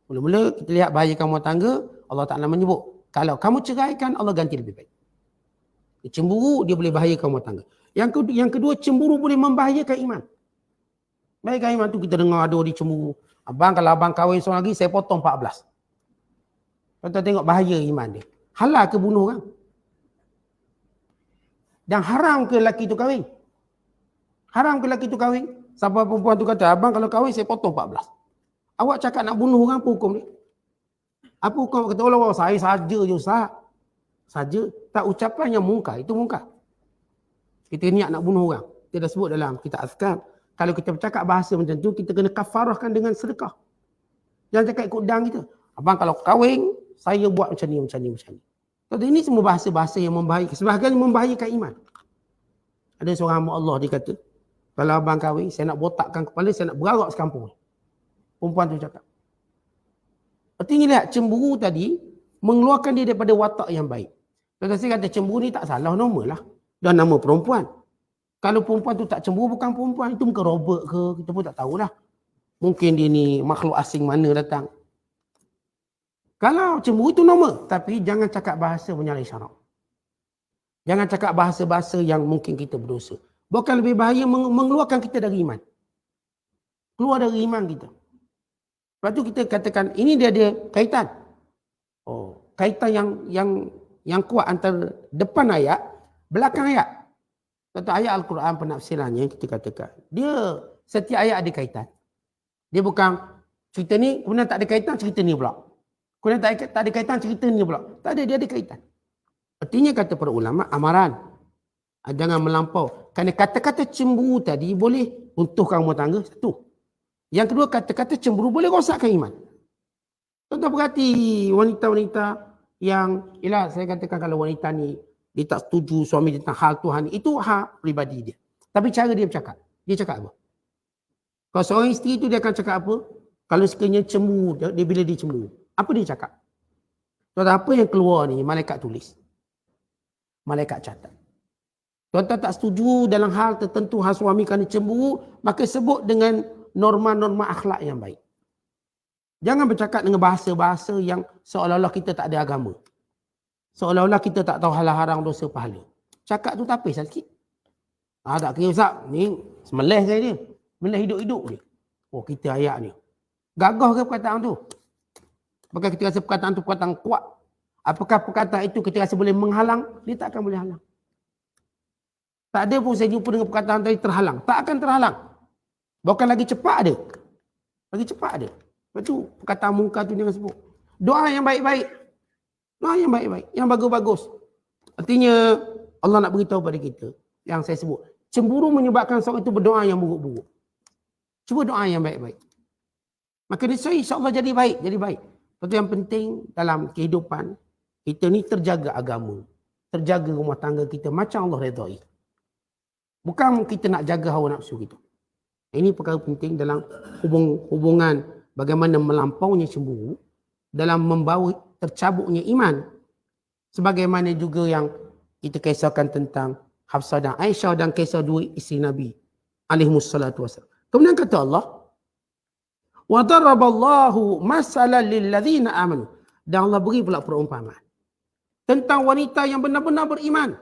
Mula-mula kita lihat bahayakan rumah tangga, Allah Ta'ala menyebut, kalau kamu ceraikan, Allah ganti lebih baik. Cemburu, dia boleh bahayakan rumah tangga. Yang kedua, cemburu boleh membahayakan iman. Bahayakan iman tu kita dengar ada orang cemburu. Abang, kalau abang kahwin seorang lagi, saya potong 14. Kita tengok bahaya iman dia. Halal ke bunuh kan? Dan haram ke lelaki tu kahwin? Haram ke lelaki tu kahwin? Sampai perempuan tu kata, abang kalau kahwin saya potong 14. Awak cakap nak bunuh orang, apa hukum ni? Apa hukum? Kata Allah, saya saja je Ustaz. Saja. Tak ucapan yang mungkar, itu mungkar. Kita niat nak bunuh orang. Kita dah sebut dalam kitab azkar. Kalau kita bercakap bahasa macam tu, kita kena kafarahkan dengan sedekah. Jangan cakap ikut dang kita. Abang kalau kahwin, saya buat macam ni, macam ni, macam ni. Jadi ini semua bahasa-bahasa yang membahayakan. Sebahagian membahayakan iman. Ada seorang hamba Allah, dia kata, kalau abang kahwin, saya nak botakkan kepala, saya nak berarak sekampung. Perempuan tu cakap. Artinya lihat, cemburu tadi, mengeluarkan dia daripada watak yang baik. Kalau saya kata cemburu ni tak salah, normal lah. Dan nama perempuan. Kalau perempuan tu tak cemburu, bukan perempuan. Itu mungkin robot ke, kita pun tak tahulah. Mungkin dia ni makhluk asing mana datang. Kalau cemburu itu normal. Tapi jangan cakap bahasa menyalahi syarak. Jangan cakap bahasa-bahasa yang mungkin kita berdosa. Bukan lebih bahaya mengeluarkan kita dari iman. Keluar dari iman kita. Lepas tu kita katakan, ini dia ada kaitan. Oh, kaitan yang kuat antara depan ayat, belakang ayat. Satu ayat Al-Quran penafsirannya kita katakan. Dia setiap ayat ada kaitan. Dia bukan cerita ni, kemudian tak ada kaitan, cerita ni pula. Kemudian tak ada kaitan, cerita ni pula. Tak ada, dia ada kaitan. Artinya kata para ulama, amaran. Jangan melampau. Kerana kata-kata cemburu tadi boleh runtuhkan rumah tangga. Satu. Yang kedua, kata-kata cemburu boleh rosakkan iman. Tuan-tuan perhati wanita-wanita yang, ialah saya katakan kalau wanita ni, dia tak setuju suami tentang hal Tuhan, itu hak pribadi dia. Tapi cara dia bercakap. Dia cakap apa? Kalau seorang isteri tu dia akan cakap apa? Kalau sekiranya cemburu, dia bila dia cemburu. Apa dia cakap? Tuan-tuan, apa yang keluar ni, malaikat tulis. Malaikat catat. Tuan-tuan tak setuju dalam hal tertentu hal suami kerana cemburu, maka sebut dengan norma-norma akhlak yang baik. Jangan bercakap dengan bahasa-bahasa yang seolah-olah kita tak ada agama. Seolah-olah kita tak tahu halal haram dosa pahala. Cakap tu tapis sikit. Tak kira Ustaz, ni semelih saya dia. Semelih hidup-hidup ni. Oh, kita ayat ni. Gagah ke perkataan tu? Apakah kita rasa perkataan tu perkataan kuat? Apakah perkataan itu kita rasa boleh menghalang? Dia tak akan boleh halang. Tak ada pun saya jumpa dengan perkataan tadi terhalang. Tak akan terhalang. Bahkan lagi cepat ada. Lagi cepat ada. Lepas tu perkataan mungkar tu jangan sebut. Doa yang baik-baik. Doa yang baik-baik. Yang bagus-bagus. Artinya Allah nak beritahu pada kita. Yang saya sebut. Cemburu menyebabkan seorang itu berdoa yang buruk-buruk. Cuba doa yang baik-baik. Maka niscaya insya-Allah jadi baik. Jadi baik. Itu yang penting dalam kehidupan. Kita ni terjaga agama. Terjaga rumah tangga kita macam Allah redai. Bukan kita nak jaga hawa nafsu kita. Ini perkara penting dalam hubungan bagaimana melampaunya cemburu dalam membawa tercabuknya iman. Sebagaimana juga yang kita kisahkan tentang Hafsah dan Aisyah dan kisah dua isteri Nabi alaihimussalatu wassalam. Kemudian kata Allah, wa daraballahu masalan lil ladzina amanu. Dan Allah beri pula perumpamaan tentang wanita yang benar-benar beriman.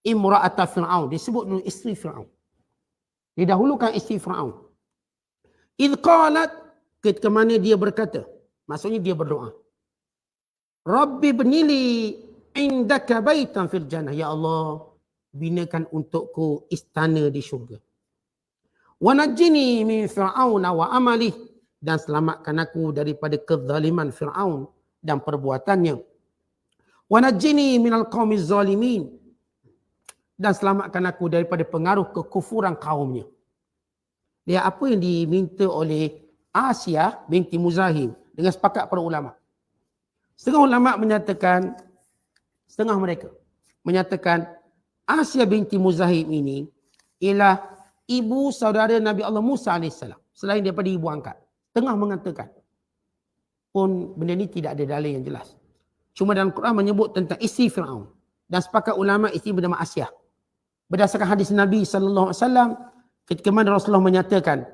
Imra'ata Fir'aun, disebut dulu isteri Fir'aun. Didahulukan isteri Fir'aun. Idh qalat, ketika mana dia berkata, maksudnya dia berdoa. Rabbi bnili indaka baitan fil jannah. Ya Allah, binakan untukku istana di syurga. Wa najjini min Fir'aun wa amalih. Dan selamatkan aku daripada kezaliman Fir'aun dan perbuatannya. Wa najjini minal qaumiz zalimin. Dan selamatkan aku daripada pengaruh kekufuran kaumnya. Dia apa yang diminta oleh Asia binti Muzahim dengan sepakat para ulama. Setengah ulama menyatakan, setengah mereka menyatakan Asia binti Muzahim ini ialah ibu saudara Nabi Allah Musa AS. Selain daripada ibu angkat. Tengah mengatakan. Pun benda ni tidak ada dalil yang jelas. Cuma dalam Quran menyebut tentang isteri Fir'aun. Dan sepakat ulama isteri bernama Asia. Berdasarkan hadis Nabi SAW, ketika mana Rasulullah menyatakan,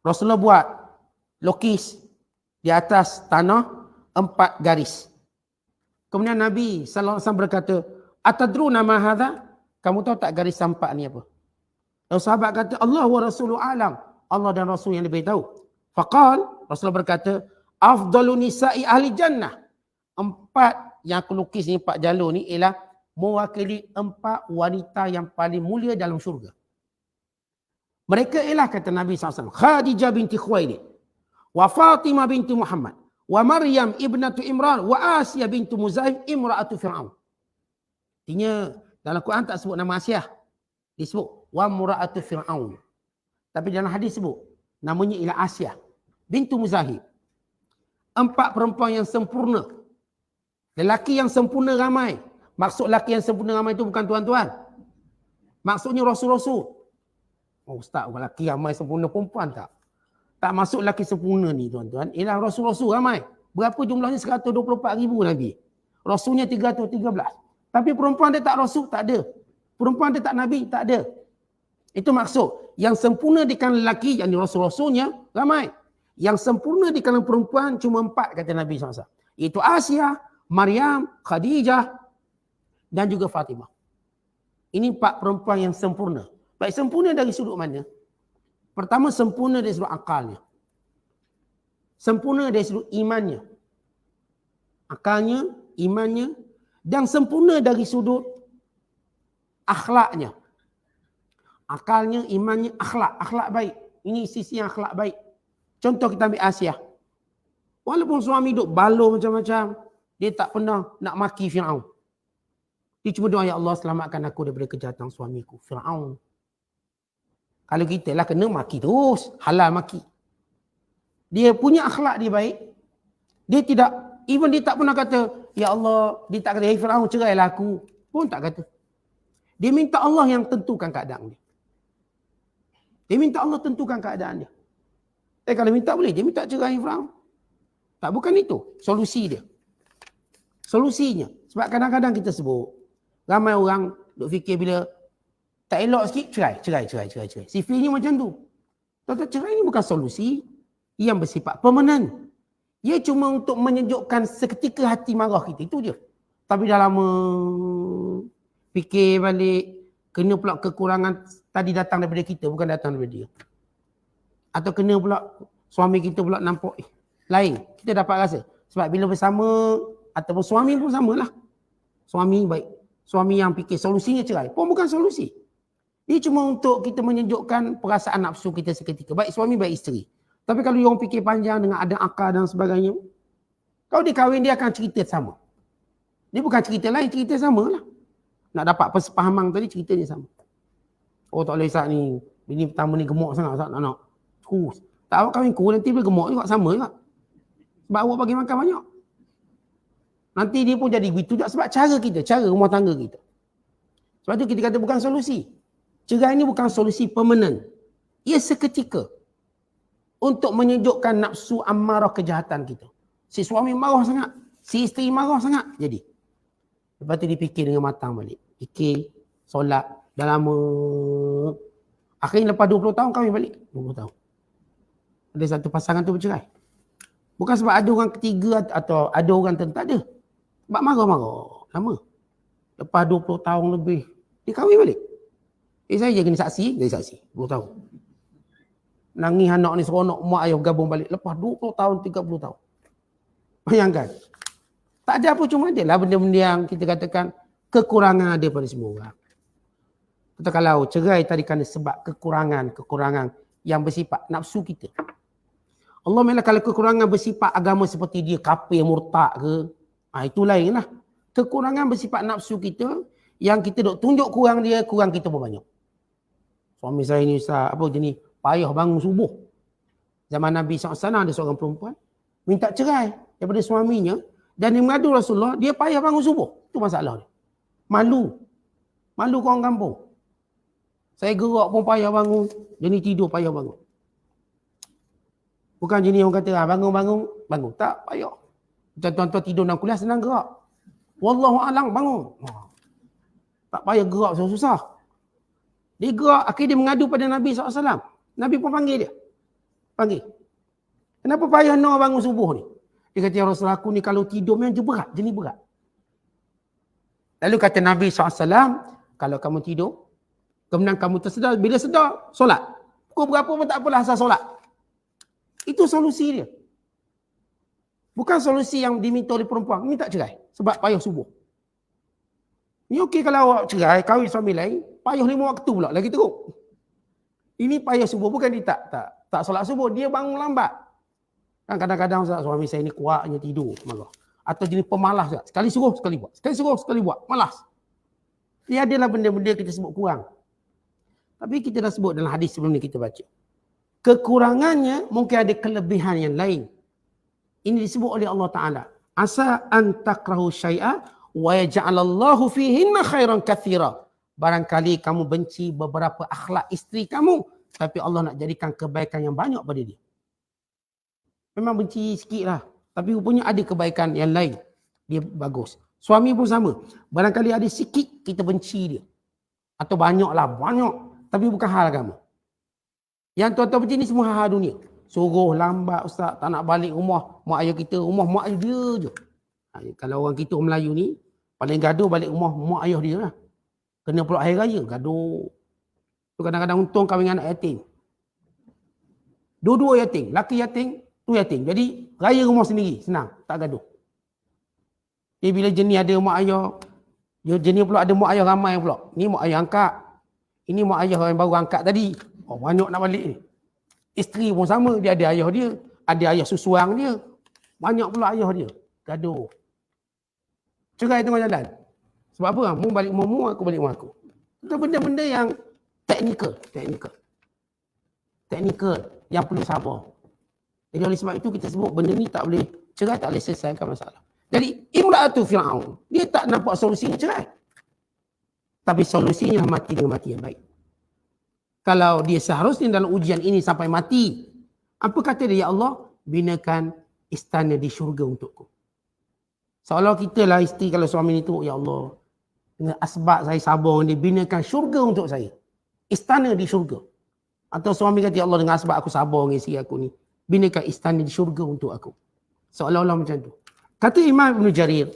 Rasulullah buat lukis di atas tanah 4 garis. Kemudian Nabi SAW berkata, atadruna ma hadha? Kamu tahu tak garis 4 ni apa? Lalu sahabat kata, Allah wa Rasuluh alam. Allah dan Rasul yang lebih tahu. Faqal, Rasulullah berkata, afdalu nisa'i ahli jannah. 4 yang aku lukis ni 4 jalur ni ialah mewakili 4 wanita yang paling mulia dalam syurga. Mereka ialah kata Nabi SAW, Khadijah binti Khuwailid, wa Fatimah binti Muhammad, wa Maryam ibnatu Imran, wa Asiyah binti Muzahim imra'atu Fir'aun. Artinya dalam Quran tak sebut nama Asiyah. Disebut wa mura'atu Fir'aun. Tapi dalam hadis sebut namanya ialah Asiyah binti Muzahim. 4 perempuan yang sempurna. Lelaki yang sempurna ramai. Maksud lelaki yang sempurna ramai itu bukan tuan-tuan. Maksudnya rasul-rasul. Oh ustaz, lelaki ramai sempurna perempuan tak? Tak masuk lelaki sempurna ni tuan-tuan. Ialah rasul-rasul ramai. Berapa jumlahnya? 124,000 Nabi. Rasulnya 313. Tapi perempuan dia tak rasul, tak ada. Perempuan dia tak Nabi, tak ada. Itu maksud. Yang sempurna di kalangan lelaki, yang rasul-rasulnya ramai. Yang sempurna di kalangan perempuan cuma 4 kata Nabi SAW. Iaitu Asiyah, Maryam, Khadijah dan juga Fatimah. Ini 4 perempuan yang sempurna. Baik, sempurna dari sudut mana? Pertama, sempurna dari sudut akalnya. Sempurna dari sudut imannya. Akalnya, imannya. Dan sempurna dari sudut akhlaknya. Akalnya, imannya, akhlak. Akhlak baik. Ini sisi yang akhlak baik. Contoh kita ambil Asiyah. Walaupun suami duk balo macam-macam, dia tak pernah nak maki Fir'aun. Dia cuma doa, ya Allah selamatkan aku daripada kejahatan suamiku, Fir'aun. Kalau kita lah kena maki terus, halal maki. Dia punya akhlak dia baik. Dia tidak, even dia tak pernah kata, ya Allah, dia tak kata, hey Fir'aun cerailah aku. Pun tak kata. Dia minta Allah yang tentukan keadaan dia. Dia minta Allah tentukan keadaan dia. Kalau minta boleh, dia minta cerai Fir'aun. Tak, bukan itu solusi dia. Solusinya. Sebab kadang-kadang kita sebut, ramai orang duk fikir bila tak elok sikit, cerai. Sifirnya macam tu. Tuan-tuan, cerai ni bukan solusi yang bersifat permanen. Ia cuma untuk menyejukkan seketika hati marah kita. Itu je. Tapi dah lama fikir balik, kena pula kekurangan tadi datang daripada kita, bukan datang daripada dia. Atau kena pula suami kita pula nampak lain. Kita dapat rasa. Sebab bila bersama, ataupun suami pun samalah. Suami baik. Suami yang fikir solusinya cerai pun bukan solusi. Ini cuma untuk kita menyejukkan perasaan nafsu kita seketika. Baik suami, baik isteri. Tapi kalau orang fikir panjang dengan ada akal dan sebagainya, kalau dia kahwin, dia akan cerita sama. Dia bukan cerita lain, cerita sama lah. Nak dapat persepahaman tadi, cerita dia sama. Oh tak boleh Ustaz ni, bini pertama ni gemuk sangat Ustaz, nak. Terus. Tak awak kahwin ku, nanti dia gemuk juga, sama juga. Sebab awak bagi makan banyak. Nanti dia pun jadi begitu juga sebab cara rumah tangga kita. Sebab tu kita kata bukan solusi. Cerai ini bukan solusi permanen. Ia seketika. Untuk menyejukkan nafsu amarah kejahatan kita. Si suami marah sangat. Si isteri marah sangat. Jadi. Lepas tu dia fikir dengan matang balik. Fikir, solat. Dah lama. Akhirnya lepas 20 tahun kahwin balik. 20 tahun. Ada satu pasangan tu bercerai. Bukan sebab ada orang ketiga atau ada orang tak ada. Sebab marah-marah. Lama. Lepas 20 tahun lebih. Dia kahwin balik. Saya jadi saksi. Jadi saksi. 20 tahun. Nangis anak ni seronok. Mak ayah gabung balik. Lepas 20 tahun, 30 tahun. Bayangkan. Tak ada apa, cuma ada lah benda-benda yang kita katakan kekurangan ada pada semua orang. Kita kalau cerai tadi kerana sebab kekurangan yang bersifat nafsu kita. Allah memang kalau kekurangan bersifat agama seperti dia kafir, murtad ke, itu lain lah. Kekurangan bersifat nafsu kita yang kita duk tunjuk kurang dia, kurang kita pun banyak. Suami saya ni Ustaz, apa jenis payah bangun subuh. Zaman Nabi SAW ada seorang perempuan minta cerai daripada suaminya dan dia mengadu Rasulullah, dia payah bangun subuh. Itu masalah dia. Malu ke orang kampung. Saya gerak pun payah bangun, dia ni tidur payah bangun. Bukan jenis orang kata bangun. Tak, payah. Macam tuan-tuan tidur dalam kuliah senang gerak. Wallahu a'lam, bangun. Tak payah gerak susah-susah. Dia gerak, akhirnya dia mengadu pada Nabi SAW. Nabi pun panggil dia. Panggil. Kenapa payah nak bangun subuh ni? Dia kata, ya Rasulullah, aku ni kalau tidur memang jenis berat. Lalu kata Nabi SAW, kalau kamu tidur, kemudian kamu tersedar, bila sedar, solat. Pukul berapa pun tak apalah asal solat. Itu solusi dia. Bukan solusi yang diminta oleh perempuan. Minta cerai. sebab payah subuh. Ni okey kalau awak cerai, kahwin suami lain, payah 5 waktu pula lagi teruk. Ini payah subuh, bukan dia tak solat subuh, dia bangun lambat. Kan kadang-kadang suami saya ni kuatnya tidur malah. Atau jenis pemalas tak? Sekali suruh, sekali buat. Sekali suruh, sekali buat. Malas. Dia adalah benda-benda kita sebut kurang. Tapi kita dah sebut dalam hadis sebelum ni kita baca. Kekurangannya mungkin ada kelebihan yang lain. Ini disebut oleh Allah Ta'ala. Asa an takrahu syai'a wa yaj'alallahu fihinna khairan katsira. Barangkali kamu benci beberapa akhlak isteri kamu, tapi Allah nak jadikan kebaikan yang banyak pada dia. Memang benci sikit lah. Tapi rupanya ada kebaikan yang lain. Dia bagus. Suami pun sama. Barangkali ada sikit kita benci dia. Atau banyak. Tapi bukan hal agama. Yang tuan-tuan benci ni semua hal dunia. Suruh lambat ustaz, tak nak balik rumah mak ayah kita. Rumah mak ayah dia je. Kalau orang kita orang Melayu ni, paling gaduh balik rumah mak ayah dia lah. Kena pula hari raya, gaduh. Tu kadang-kadang untung kahwin anak yatim. Dua-dua yatim. Laki yatim, tu yatim. Jadi raya rumah sendiri, senang. Tak gaduh. Jadi bila jenis ada mak ayah, jenis pula ada mak ayah ramai pula. Ni mak ayah angkat. Ini mak ayah yang baru angkat tadi. Oh, banyak nak balik ni. Isteri pun sama, dia ada ayah dia. Ada ayah susuang dia. Banyak pula ayah dia. Gaduh. Cerai tengah jalan. Sebab apa? Mu balik mu, aku balik rumah aku. Itu benda-benda yang teknikal. Teknikal yang perlu sabar. Jadi oleh sebab itu kita sebut benda ni tak boleh, cerai tak boleh selesaikan masalah. Jadi imra'atu Fir'aun, dia tak nampak solusinya cerai. Tapi solusinya mati dengan mati yang baik. Kalau dia seharusnya dalam ujian ini sampai mati, apa kata dia? Ya Allah, binakan istana di syurga untukku. Seolah kita lah isteri kalau suami ni tu, ya Allah, dengan asbab saya sabar ni, binakan syurga untuk saya. Istana di syurga. Atau suami kata, ya Allah, dengan asbab aku sabar dengan isteri aku ni, binakan istana di syurga untuk aku. Seolah-olah macam tu. Kata Imam Ibn Jarir,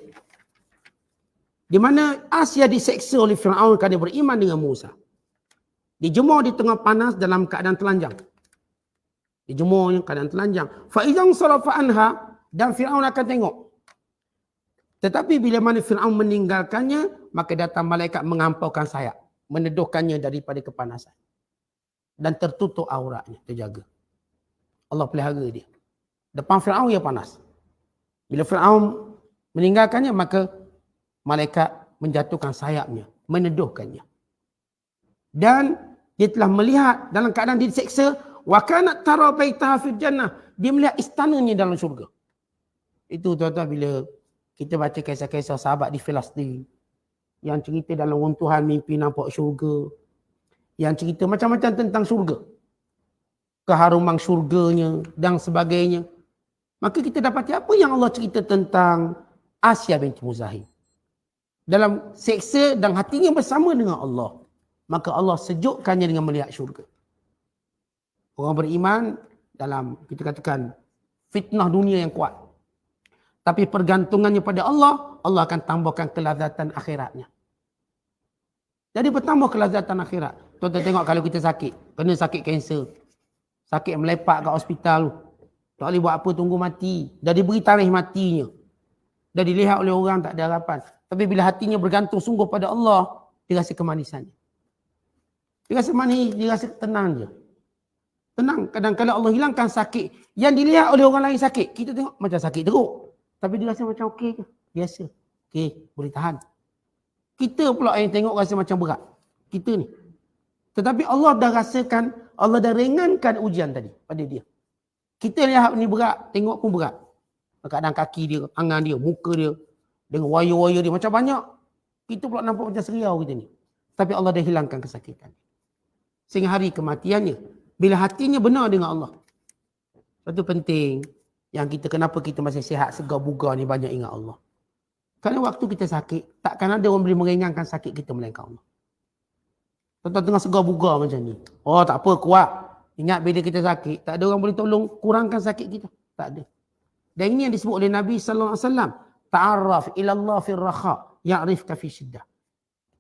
di mana Asia diseksa oleh Fir'aun kerana beriman dengan Musa. Dijemur di tengah panas dalam keadaan telanjang. Dijemur dalam keadaan telanjang. Fa'idhan sarafa anha, dan Fir'aun akan tengok. Tetapi bila mana Fir'aun meninggalkannya, maka datang malaikat mengampaukan sayap, meneduhkannya daripada kepanasan. Dan tertutup auratnya, terjaga. Allah pelihara dia. Depan Fir'aun ia panas. Bila Fir'aun meninggalkannya, maka malaikat menjatuhkan sayapnya, meneduhkannya. Dan dia telah melihat dalam keadaan dia diseksa, wa kanat tara baitaha fil jannah, dia melihat istananya dalam syurga. Itu tuan-tuan bila kita baca kisah-kisah sahabat di Palestin yang cerita dalam runtuhan mimpi nampak syurga, yang cerita macam-macam tentang syurga, keharuman syurganya dan sebagainya. Maka kita dapati apa yang Allah cerita tentang Asia binti Muzahim. Dalam seksa dan hatinya bersama dengan Allah, maka Allah sejukkannya dengan melihat syurga. Orang beriman dalam, kita katakan, fitnah dunia yang kuat. Tapi pergantungannya pada Allah, Allah akan tambahkan kelazatan akhiratnya. Jadi bertambah kelazatan akhirat. Tuan-tuan tengok kalau kita sakit, kena sakit kanser, sakit melepak kat hospital, tak boleh buat apa, tunggu mati. Dah diberi tarikh matinya. Dah dilihat oleh orang, tak ada harapan. Tapi bila hatinya bergantung sungguh pada Allah, dia rasa kemanisannya. Dia rasa manis, dia rasa tenang je. Tenang. Kadang-kadang Allah hilangkan sakit yang dilihat oleh orang lain sakit. Kita tengok macam sakit teruk. Tapi dia rasa macam okey ke? Biasa. Okey, boleh tahan. Kita pula yang tengok rasa macam berat. Kita ni. Tetapi Allah dah rasakan, Allah dah ringankan ujian tadi pada dia. Kita lihat ni berat, tengok pun berat. Kadang kaki dia, tangan dia, muka dia, dengan wire-wire dia macam banyak. Kita pula nampak macam seriau kita ni. Tapi Allah dah hilangkan kesakitan. Sehingga hari kematiannya, bila hatinya benar dengan Allah. Satu penting, yang kita kenapa kita masih sihat, segar bugar ni banyak ingat Allah. Kerana waktu kita sakit, takkan ada orang boleh meringankan sakit kita melainkan Allah. Tuan-tuan tengah segar bugar macam ni. Oh tak apa, kuat. Ingat bila kita sakit, tak ada orang boleh tolong kurangkan sakit kita. Tak ada. Dan ini yang disebut oleh Nabi SAW. Ta'arraf ilallah fil rakha, ya'rifka fi syiddah.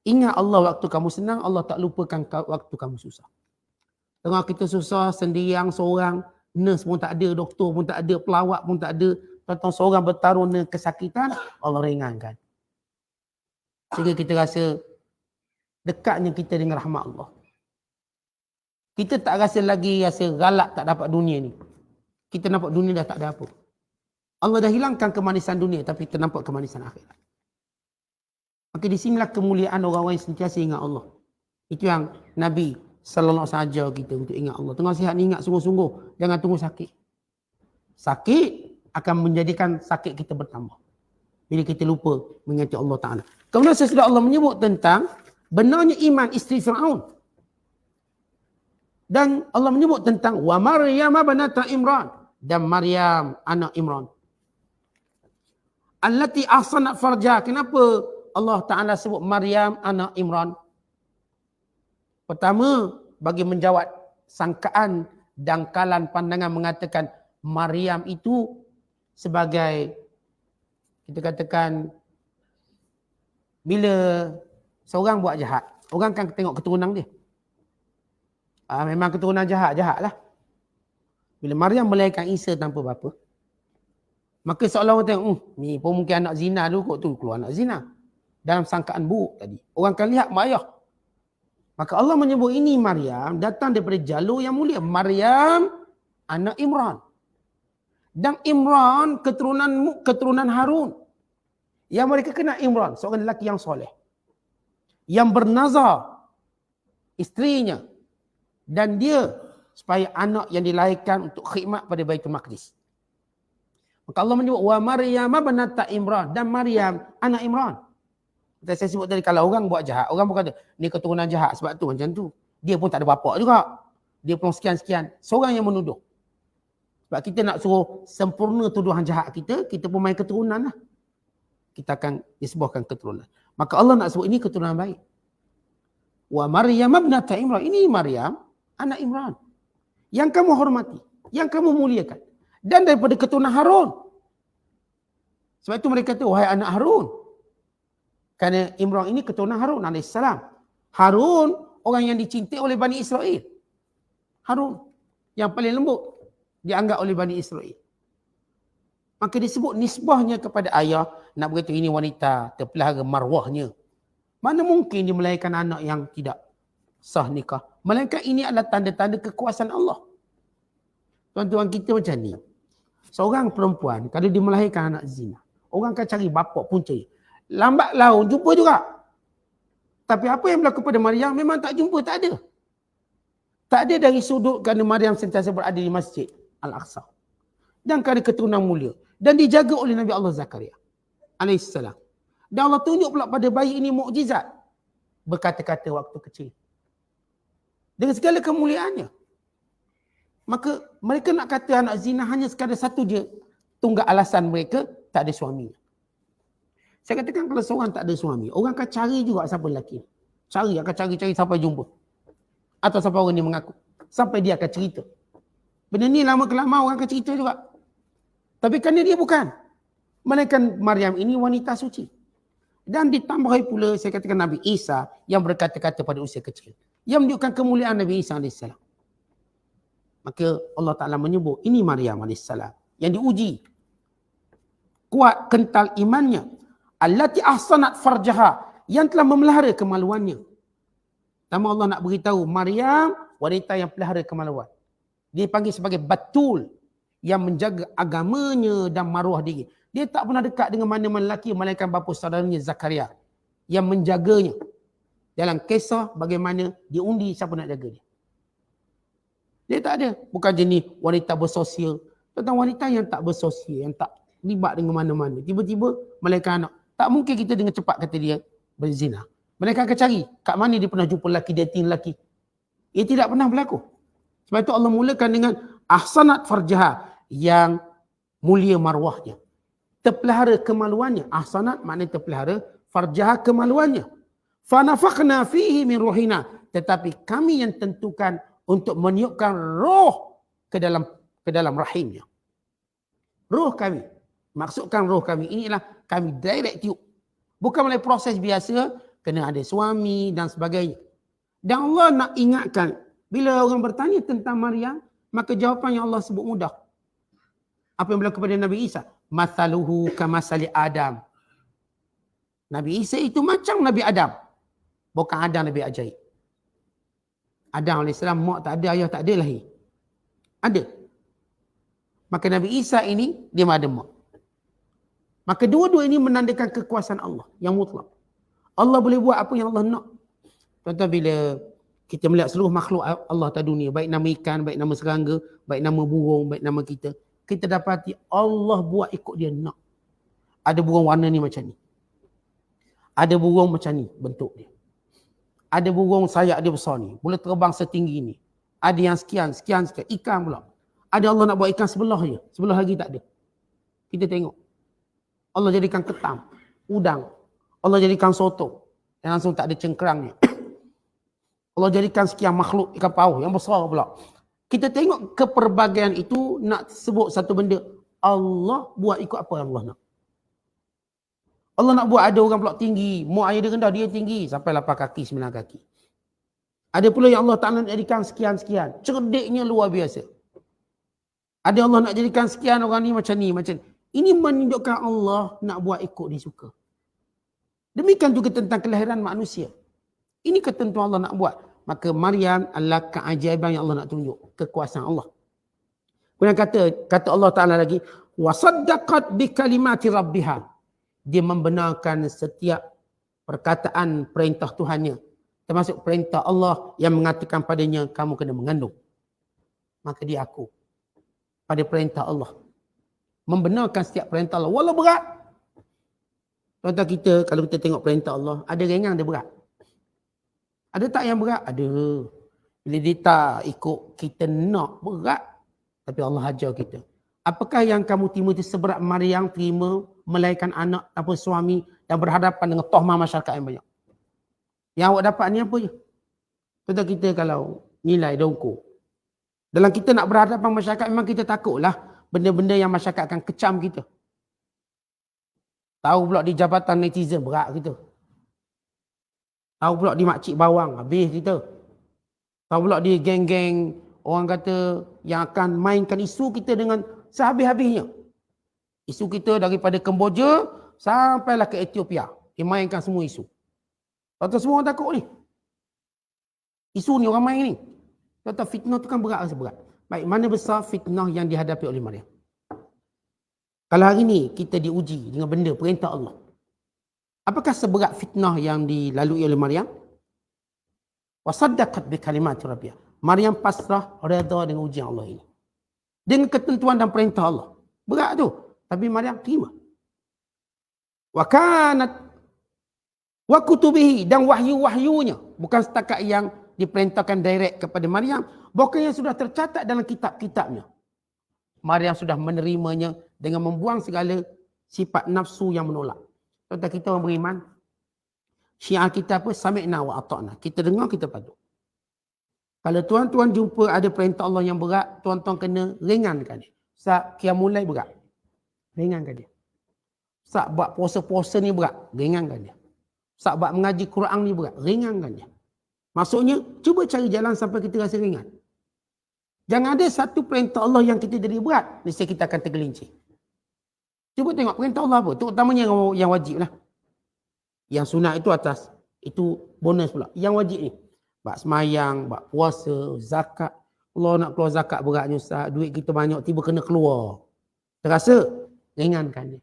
Ingat Allah waktu kamu senang, Allah tak lupakan waktu kamu susah. Tengah kita susah, sendirian, seorang, nurse pun tak ada, doktor pun tak ada, pelawat pun tak ada, Tentang seorang bertarung dengan kesakitan, Allah ringankan. Sehingga kita rasa dekatnya kita dengan rahmat Allah. Kita tak rasa lagi rasa galak tak dapat dunia ni. Kita nampak dunia dah tak ada apa. Allah dah hilangkan kemanisan dunia tapi kita nampak kemanisan akhirat. Maka di sinilah kemuliaan orang-orang yang sentiasa ingat Allah. Itu yang Nabi sallallahu alaihi wasallam ajar kita untuk ingat Allah. Tengah sihat ni ingat sungguh-sungguh, jangan tunggu sakit. Sakit akan menjadikan sakit kita bertambah. Bila kita lupa mengingati Allah Ta'ala. Kemudian sesudah Allah menyebut tentang benarnya iman isteri Fir'aun. Dan Allah menyebut tentang wa Maryam banata Imran, dan Maryam anak Imran. Allati ahsanat farjah. Kenapa Allah Ta'ala sebut Maryam anak Imran? Pertama, bagi menjawab sangkaan dangkalan pandangan mengatakan Maryam itu sebagai, kita katakan, bila seorang buat jahat, orang kan tengok keturunan dia. Memang keturunan jahat lah. Bila Maryam melahirkan Isa tanpa bapa, maka seolah orang tengok, ni pun mungkin anak zina dulu, kot tu keluar anak zina. Dalam sangkaan buruk tadi. Orang akan lihat mak ayah. Maka Allah menyebut ini Maryam datang daripada jalur yang mulia. Maryam anak Imran. Dan Imran keturunan Harun. Yang mereka kenal Imran, seorang lelaki yang soleh. Yang bernazar isterinya. Dan dia supaya anak yang dilahirkan untuk khidmat pada Baitul Maqdis. Maka Allah menyebut wa Maryam banata Imran, dan Maryam anak Imran. Saya sebut tadi, kalau orang buat jahat, orang pun kata ni keturunan jahat sebab tu macam tu. Dia pun tak ada bapa juga. Dia pun sekian-sekian. Seorang yang menuduh. Sebab kita nak suruh sempurna tuduhan jahat kita, kita pun main keturunan lah. Kita akan disebutkan keturunan. Maka Allah nak sebut ini keturunan baik. Wa Maryam ibnata Imran. Ini Maryam anak Imran. Yang kamu hormati, yang kamu muliakan. Dan daripada keturunan Harun. Sebab itu mereka kata, wahai anak Harun. Kerana Imran ini keturunan Harun AS. Harun orang yang dicintai oleh Bani Israel. Harun yang paling lembut dianggap oleh Bani Israel. Maka disebut nisbahnya kepada ayah, nak berkata ini wanita terpelihara marwahnya. Mana mungkin dia melahirkan anak yang tidak sah nikah. Melainkan ini adalah tanda-tanda kekuasaan Allah. Tuan-tuan kita macam ni. Seorang perempuan kalau dia melahirkan anak zina, orang akan cari bapa punca. Lambat laun jumpa juga. Tapi apa yang berlaku pada Maryam memang tak jumpa, tak ada. Tak ada dari sudut kerana Maryam sentiasa berada di Masjid Al-Aqsa. Dan kerana keturunan mulia. Dan dijaga oleh Nabi Allah Zakaria AS. Dan Allah tunjuk pula pada bayi ini mukjizat. Berkata-kata waktu kecil. Dengan segala kemuliaannya. Maka mereka nak kata anak zina hanya sekadar satu je. Tunggak alasan mereka tak ada suaminya. Saya katakan kalau seorang tak ada suami, orang akan cari juga siapa lelaki. Akan cari sampai jumpa. Atau sampai orang ni mengaku. Sampai dia akan cerita. Benda ni lama-kelamaan orang akan cerita juga. Tapi kerana dia bukan. Melainkan Maryam ini wanita suci. Dan ditambahi pula saya katakan Nabi Isa yang berkata-kata pada usia kecil. Yang menunjukkan kemuliaan Nabi Isa AS. Maka Allah Ta'ala menyebut ini Maryam AS. Yang diuji. Kuat kental imannya. Allati ahsanat farjaha, yang telah memelihara kemaluannya. Pertama Allah nak beritahu Maryam wanita yang pelihara kemaluan. Dia panggil sebagai batul, yang menjaga agamanya dan maruah diri. Dia tak pernah dekat dengan mana-mana lelaki melainkan bapa saudaranya Zakaria yang menjaganya. Dalam kisah bagaimana dia undi siapa nak jaga dia. Dia tak ada. Bukan jenis wanita bersosial. Tentang wanita yang tak bersosial, yang tak libat dengan mana-mana. Tiba-tiba melahirkan anak. Tak mungkin kita dengan cepat kata dia berzina. Mereka akan cari kat mana dia pernah jumpa lelaki, dating lelaki. Ia tidak pernah berlaku. Sebab itu Allah mulakan dengan ahsanat farjaha, yang mulia marwahnya. Terpelihara kemaluannya. Ahsanat maknanya terpelihara, farjaha kemaluannya. Fanafakhna fihi min ruhina. Tetapi kami yang tentukan untuk meniupkan roh ke dalam rahimnya. Roh kami. Maksudkan roh kami inilah kami direct tiup. Bukan melalui proses biasa, kena ada suami dan sebagainya. Dan Allah nak ingatkan, bila orang bertanya tentang Maryam, maka jawapan yang Allah sebut mudah. Apa yang berlaku kepada Nabi Isa? Mathaluhu kamasali Adam. Nabi Isa itu macam Nabi Adam. Bukan Adam Nabi ajaib. Adam AS mak tak ada, ayah tak ada lahir. Ada. Maka Nabi Isa ini dia ada mak. Maka dua-dua ini menandakan kekuasaan Allah yang mutlak. Allah boleh buat apa yang Allah nak. Contoh bila kita melihat seluruh makhluk Allah atas dunia, baik nama ikan, baik nama serangga, baik nama burung, baik nama kita dapati Allah buat ikut dia nak. Ada burung warna ni macam ni. Ada burung macam ni bentuk dia. Ada burung sayap dia besar ni, boleh terbang setinggi ni. Ada yang sekian. Ikan pula. Ada Allah nak buat ikan sebelah je. Sebelah lagi tak ada. Kita tengok. Allah jadikan ketam, udang. Allah jadikan sotong. Yang langsung tak ada cengkerangnya. Allah jadikan sekian makhluk ikan paus yang besar pula. Kita tengok keperbagaian itu nak sebut satu benda. Allah buat ikut apa yang Allah nak. Allah nak buat ada orang pula tinggi. Mak ayah dia rendah, dia tinggi. Sampai 8 kaki, 9 kaki. Ada pula yang Allah Ta'ala nak jadikan sekian-sekian. Cerdiknya luar biasa. Ada Allah nak jadikan sekian orang ni macam ni. Ini menunjukkan Allah nak buat ikut dia suka. Demikian juga tentang kelahiran manusia. Ini ketentuan Allah nak buat. Maka Maryam adalah keajaiban yang Allah nak tunjuk. Kekuasaan Allah. Kemudian kata Allah Ta'ala lagi. وَصَدَّقَتْ بِكَلِمَاتِ رَبِّهَا. Dia membenarkan setiap perkataan perintah Tuhannya. Termasuk perintah Allah yang mengatakan padanya, kamu kena mengandung. Maka dia aku. Pada perintah Allah. Membenarkan setiap perintah Allah. Walau berat. Contoh kita, kalau kita tengok perintah Allah, ada ringan, ada berat. Ada tak yang berat? Ada. Bila dia tak ikut kita nak berat, tapi Allah ajar kita. Apakah yang kamu terima itu seberat Maryam terima melahirkan anak tanpa suami dan berhadapan dengan tohmah masyarakat yang banyak. Yang awak dapat ni apa je? Contoh kita kalau nilai dongko. Dalam kita nak berhadapan masyarakat memang kita takutlah benda-benda yang masyarakat akan kecam kita. Tahu pula di jabatan netizen berat kita. Tahu pula di makcik bawang habis kita. Tahu pula di geng-geng orang kata yang akan mainkan isu kita dengan sehabis-habisnya. Isu kita daripada Kemboja sampailah ke Ethiopia. Dia mainkan semua isu. Tahu semua orang takut ni. Isu ni orang main ni. Tahu fitnah tu kan berat rasa berat. Baik, mana besar fitnah yang dihadapi oleh Maryam? Kalau hari ni kita diuji dengan benda perintah Allah. Apakah seberat fitnah yang dilalui oleh Maryam? Wasaddaqat bi kalimati rabbih. Maryam pasrah redha dengan ujian Allah ini. Dengan ketentuan dan perintah Allah. Berat tu. Tapi Maryam terima. Wa kanat wa kutubihi, dan wahyu-wahyunya. Bukan setakat yang diperintahkan direct kepada Maryam. Bahkan yang sudah tercatat dalam kitab-kitabnya. Maryam sudah menerimanya dengan membuang segala sifat nafsu yang menolak. Contoh kita orang beriman. Syiar kita apa? Sami'na wa ata'na. Kita dengar, kita patuh. Kalau tuan-tuan jumpa ada perintah Allah yang berat, tuan-tuan kena ringankan dia. Ustaz, qiyamul berat. Ringankan dia. Ustaz, buat puasa-puasa ni berat. Ringankan dia. Ustaz, buat mengaji Quran ni berat. Ringankan dia. Maksudnya, cuba cari jalan sampai kita rasa ringan. Jangan ada satu perintah Allah yang kita jadi berat. Mesti kita akan tergelincir. Cuba tengok perintah Allah apa. Terutamanya yang wajib lah. Yang sunat itu atas. Itu bonus pula. Yang wajib ni. Bak semayang, bak puasa, zakat. Allah nak keluar zakat beratnya Ustaz. Duit kita banyak, tiba kena keluar. Terasa? Ringankan dia.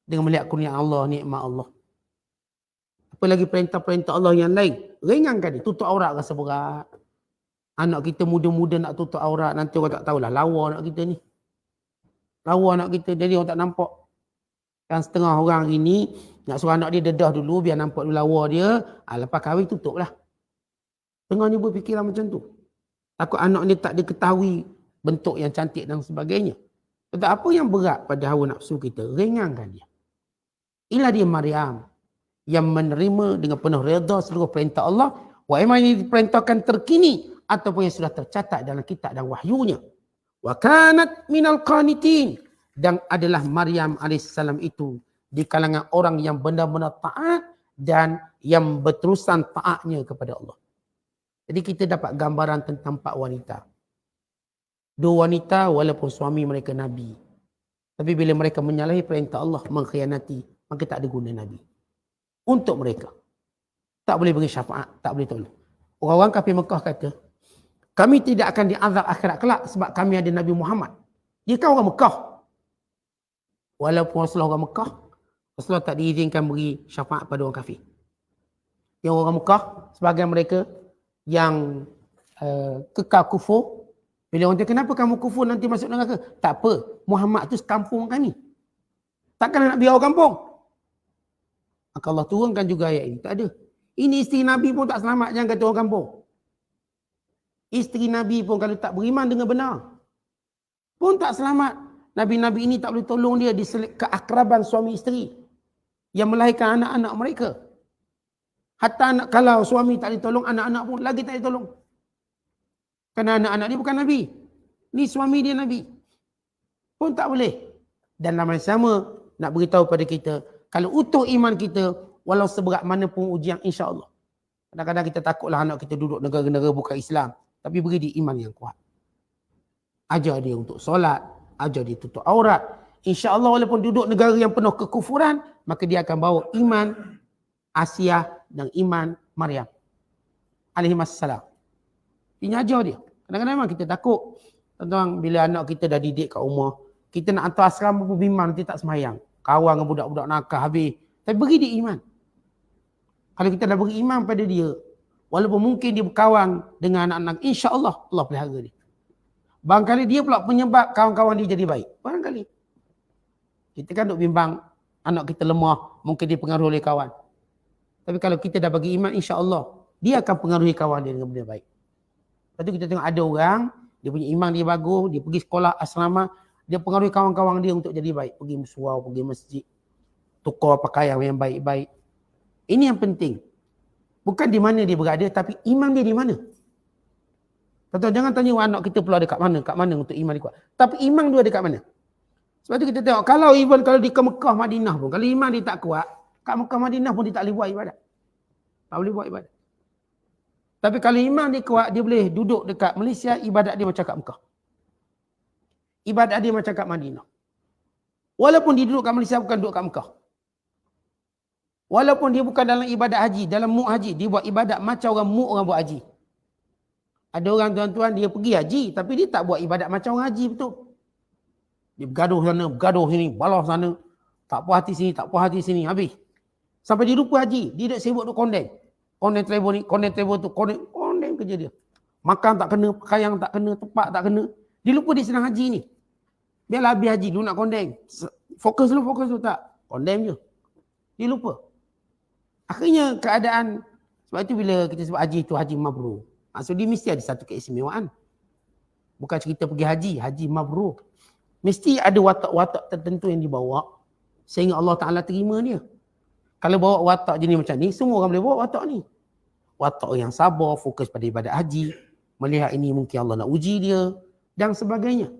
Dengan melihat kurnia Allah, nikmat Allah. Apa lagi perintah-perintah Allah yang lain? Ringankan dia. Tutup aurat rasa berat. Anak kita muda-muda nak tutup aurat. Nanti orang tak tahulah. Lawa nak kita ni. Lawa nak kita. Jadi orang tak nampak. Yang setengah orang hari ni, nak suruh anak dia dedah dulu, biar nampak dulu lawa dia. Lepas kahwin tutup lah. Tengahnya berfikiran macam tu. Takut anak dia tak diketahui bentuk yang cantik dan sebagainya. Tetapi apa yang berat pada hawa nafsu kita, ringankan dia. Inilah dia Maryam yang menerima dengan penuh redha seluruh perintah Allah. Wa imma ini diperintahkan terkini ataupun yang sudah tercatat dalam kitab dan wahyunya. Wa kanat minal qanitin, dan adalah Maryam AS itu di kalangan orang yang benar-benar taat dan yang berterusan taatnya kepada Allah. Jadi kita dapat gambaran tentang 4 wanita. 2 wanita walaupun suami mereka Nabi. Tapi bila mereka menyalahi perintah Allah, mengkhianati, maka tak ada guna Nabi. Untuk mereka. Tak boleh beri syafaat, tak boleh tolong. Orang-orang kafir Mekah kata, kami tidak akan diazab akhirat kelak sebab kami ada Nabi Muhammad. Dia kan orang Mekah. Walaupun Rasulullah orang Mekah, Rasulullah tak diizinkan beri syafaat pada orang kafir. Yang orang Mekah, sebahagian mereka yang kekal kufur, bila orang tanya, kenapa kamu kufur nanti masuk neraka? Tak apa, Muhammad tu sekampung kami. Takkan nak biar orang kampung? Maka Allah turunkan juga ayat ini. Tak ada. Ini isteri Nabi pun tak selamat, jangan kata orang kampung. Isteri Nabi pun kalau tak beriman dengan benar, pun tak selamat. Nabi-Nabi ini tak boleh tolong dia di keakraban suami isteri yang melahirkan anak-anak mereka. Hatta kalau suami tak ditolong, anak-anak pun lagi tak ditolong. Kerana anak-anak dia bukan Nabi. Ni suami dia Nabi. Pun tak boleh. Dan nama yang sama nak beritahu pada kita, kalau utuh iman kita, walau seberat mana pun ujian, insya-Allah. Kadang-kadang kita takutlah anak kita duduk negara-negara bukan Islam, tapi beri dia iman yang kuat. Ajar dia untuk solat, ajar dia tutup aurat. Insya-Allah walaupun duduk negara yang penuh kekufuran, maka dia akan bawa iman Asiah dan iman Maryam alaihi wassalam. Ini ajar dia. Kadang-kadang memang kita takut. Tuan-tuan, bila anak kita dah didik kat rumah, kita nak hantar asrama pun bimbang nanti tak semayang. Kawan dengan budak-budak nakal habis. Tapi beri dia iman. Kalau kita dah beri iman pada dia, walaupun mungkin dia berkawan dengan anak-anak, insya-Allah Allah pelihara dia. Barangkali dia pula penyebab kawan-kawan dia jadi baik. Barangkali. Kita kan duk bimbang anak kita lemah, mungkin dia pengaruh oleh kawan. Tapi kalau kita dah bagi iman, insya-Allah dia akan pengaruhi kawan dia dengan benda baik. Lepas tu kita tengok ada orang, dia punya iman dia bagus, dia pergi sekolah asrama, dia pengaruhi kawan-kawan dia untuk jadi baik. Pergi surau, pergi masjid, tukar pakaian yang baik-baik. Ini yang penting. Bukan di mana dia berada, tapi iman dia di mana. Tuan-tuan, jangan tanya anak kita pula ada kat mana untuk iman dia kuat. Tapi iman dia ada kat mana. Sebab tu kita tengok, kalau di Mekah, Madinah pun, kalau iman dia tak kuat, kat Mekah, Madinah pun dia tak boleh buat ibadat. Tak boleh buat ibadat. Tapi kalau iman dia kuat, dia boleh duduk dekat Malaysia, ibadat dia macam kat Mekah. Ibadat dia macam kat Madinah. Walaupun dia duduk kat Malaysia, bukan duduk kat Mekah. Walaupun dia bukan dalam ibadat haji, dalam mu' haji, dia buat ibadat macam orang mu' orang buat haji. Ada orang tuan-tuan, dia pergi haji, tapi dia tak buat ibadat macam orang haji betul. Dia bergaduh sana, bergaduh sini, balas sana. Tak puas hati sini, tak puas hati sini, habis. Sampai dia lupa haji, dia dah sibuk tu kondem. Kondem travel ni, kondem travel tu, kondem kerja dia. Makan tak kena, pakaian tak kena, tempat tak kena. Dia lupa dia sedang haji ni. Biarlah habis haji, dulu nak kondem. Fokus dulu tak. Kondem je. Dia lupa. Akhirnya keadaan, sebab itu bila kita sebut haji tu haji mabrur. Maksud dia mesti ada satu keistimewaan. Bukan cerita pergi haji mabrur. Mesti ada watak-watak tertentu yang dibawa sehingga Allah Ta'ala terima dia. Kalau bawa watak jenis macam ni, semua orang boleh bawa watak ni. Watak yang sabar, fokus pada ibadat haji, melihat ini mungkin Allah nak uji dia, dan sebagainya.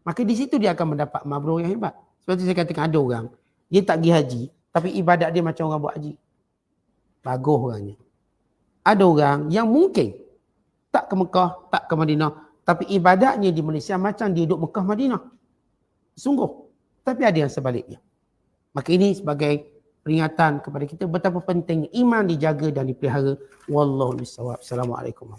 Maka di situ dia akan mendapat mabrur yang hebat. Seperti saya katakan, ada orang, dia tak pergi haji, tapi ibadat dia macam orang buat haji. Bagus orangnya. Ada orang yang mungkin tak ke Mekah, tak ke Madinah, tapi ibadatnya di Malaysia macam dia duduk Mekah, Madinah. Sungguh. Tapi ada yang sebaliknya. Maka ini sebagai peringatan kepada kita betapa pentingnya iman dijaga dan dipelihara. Wallahu a'lam bishawab. Assalamualaikum.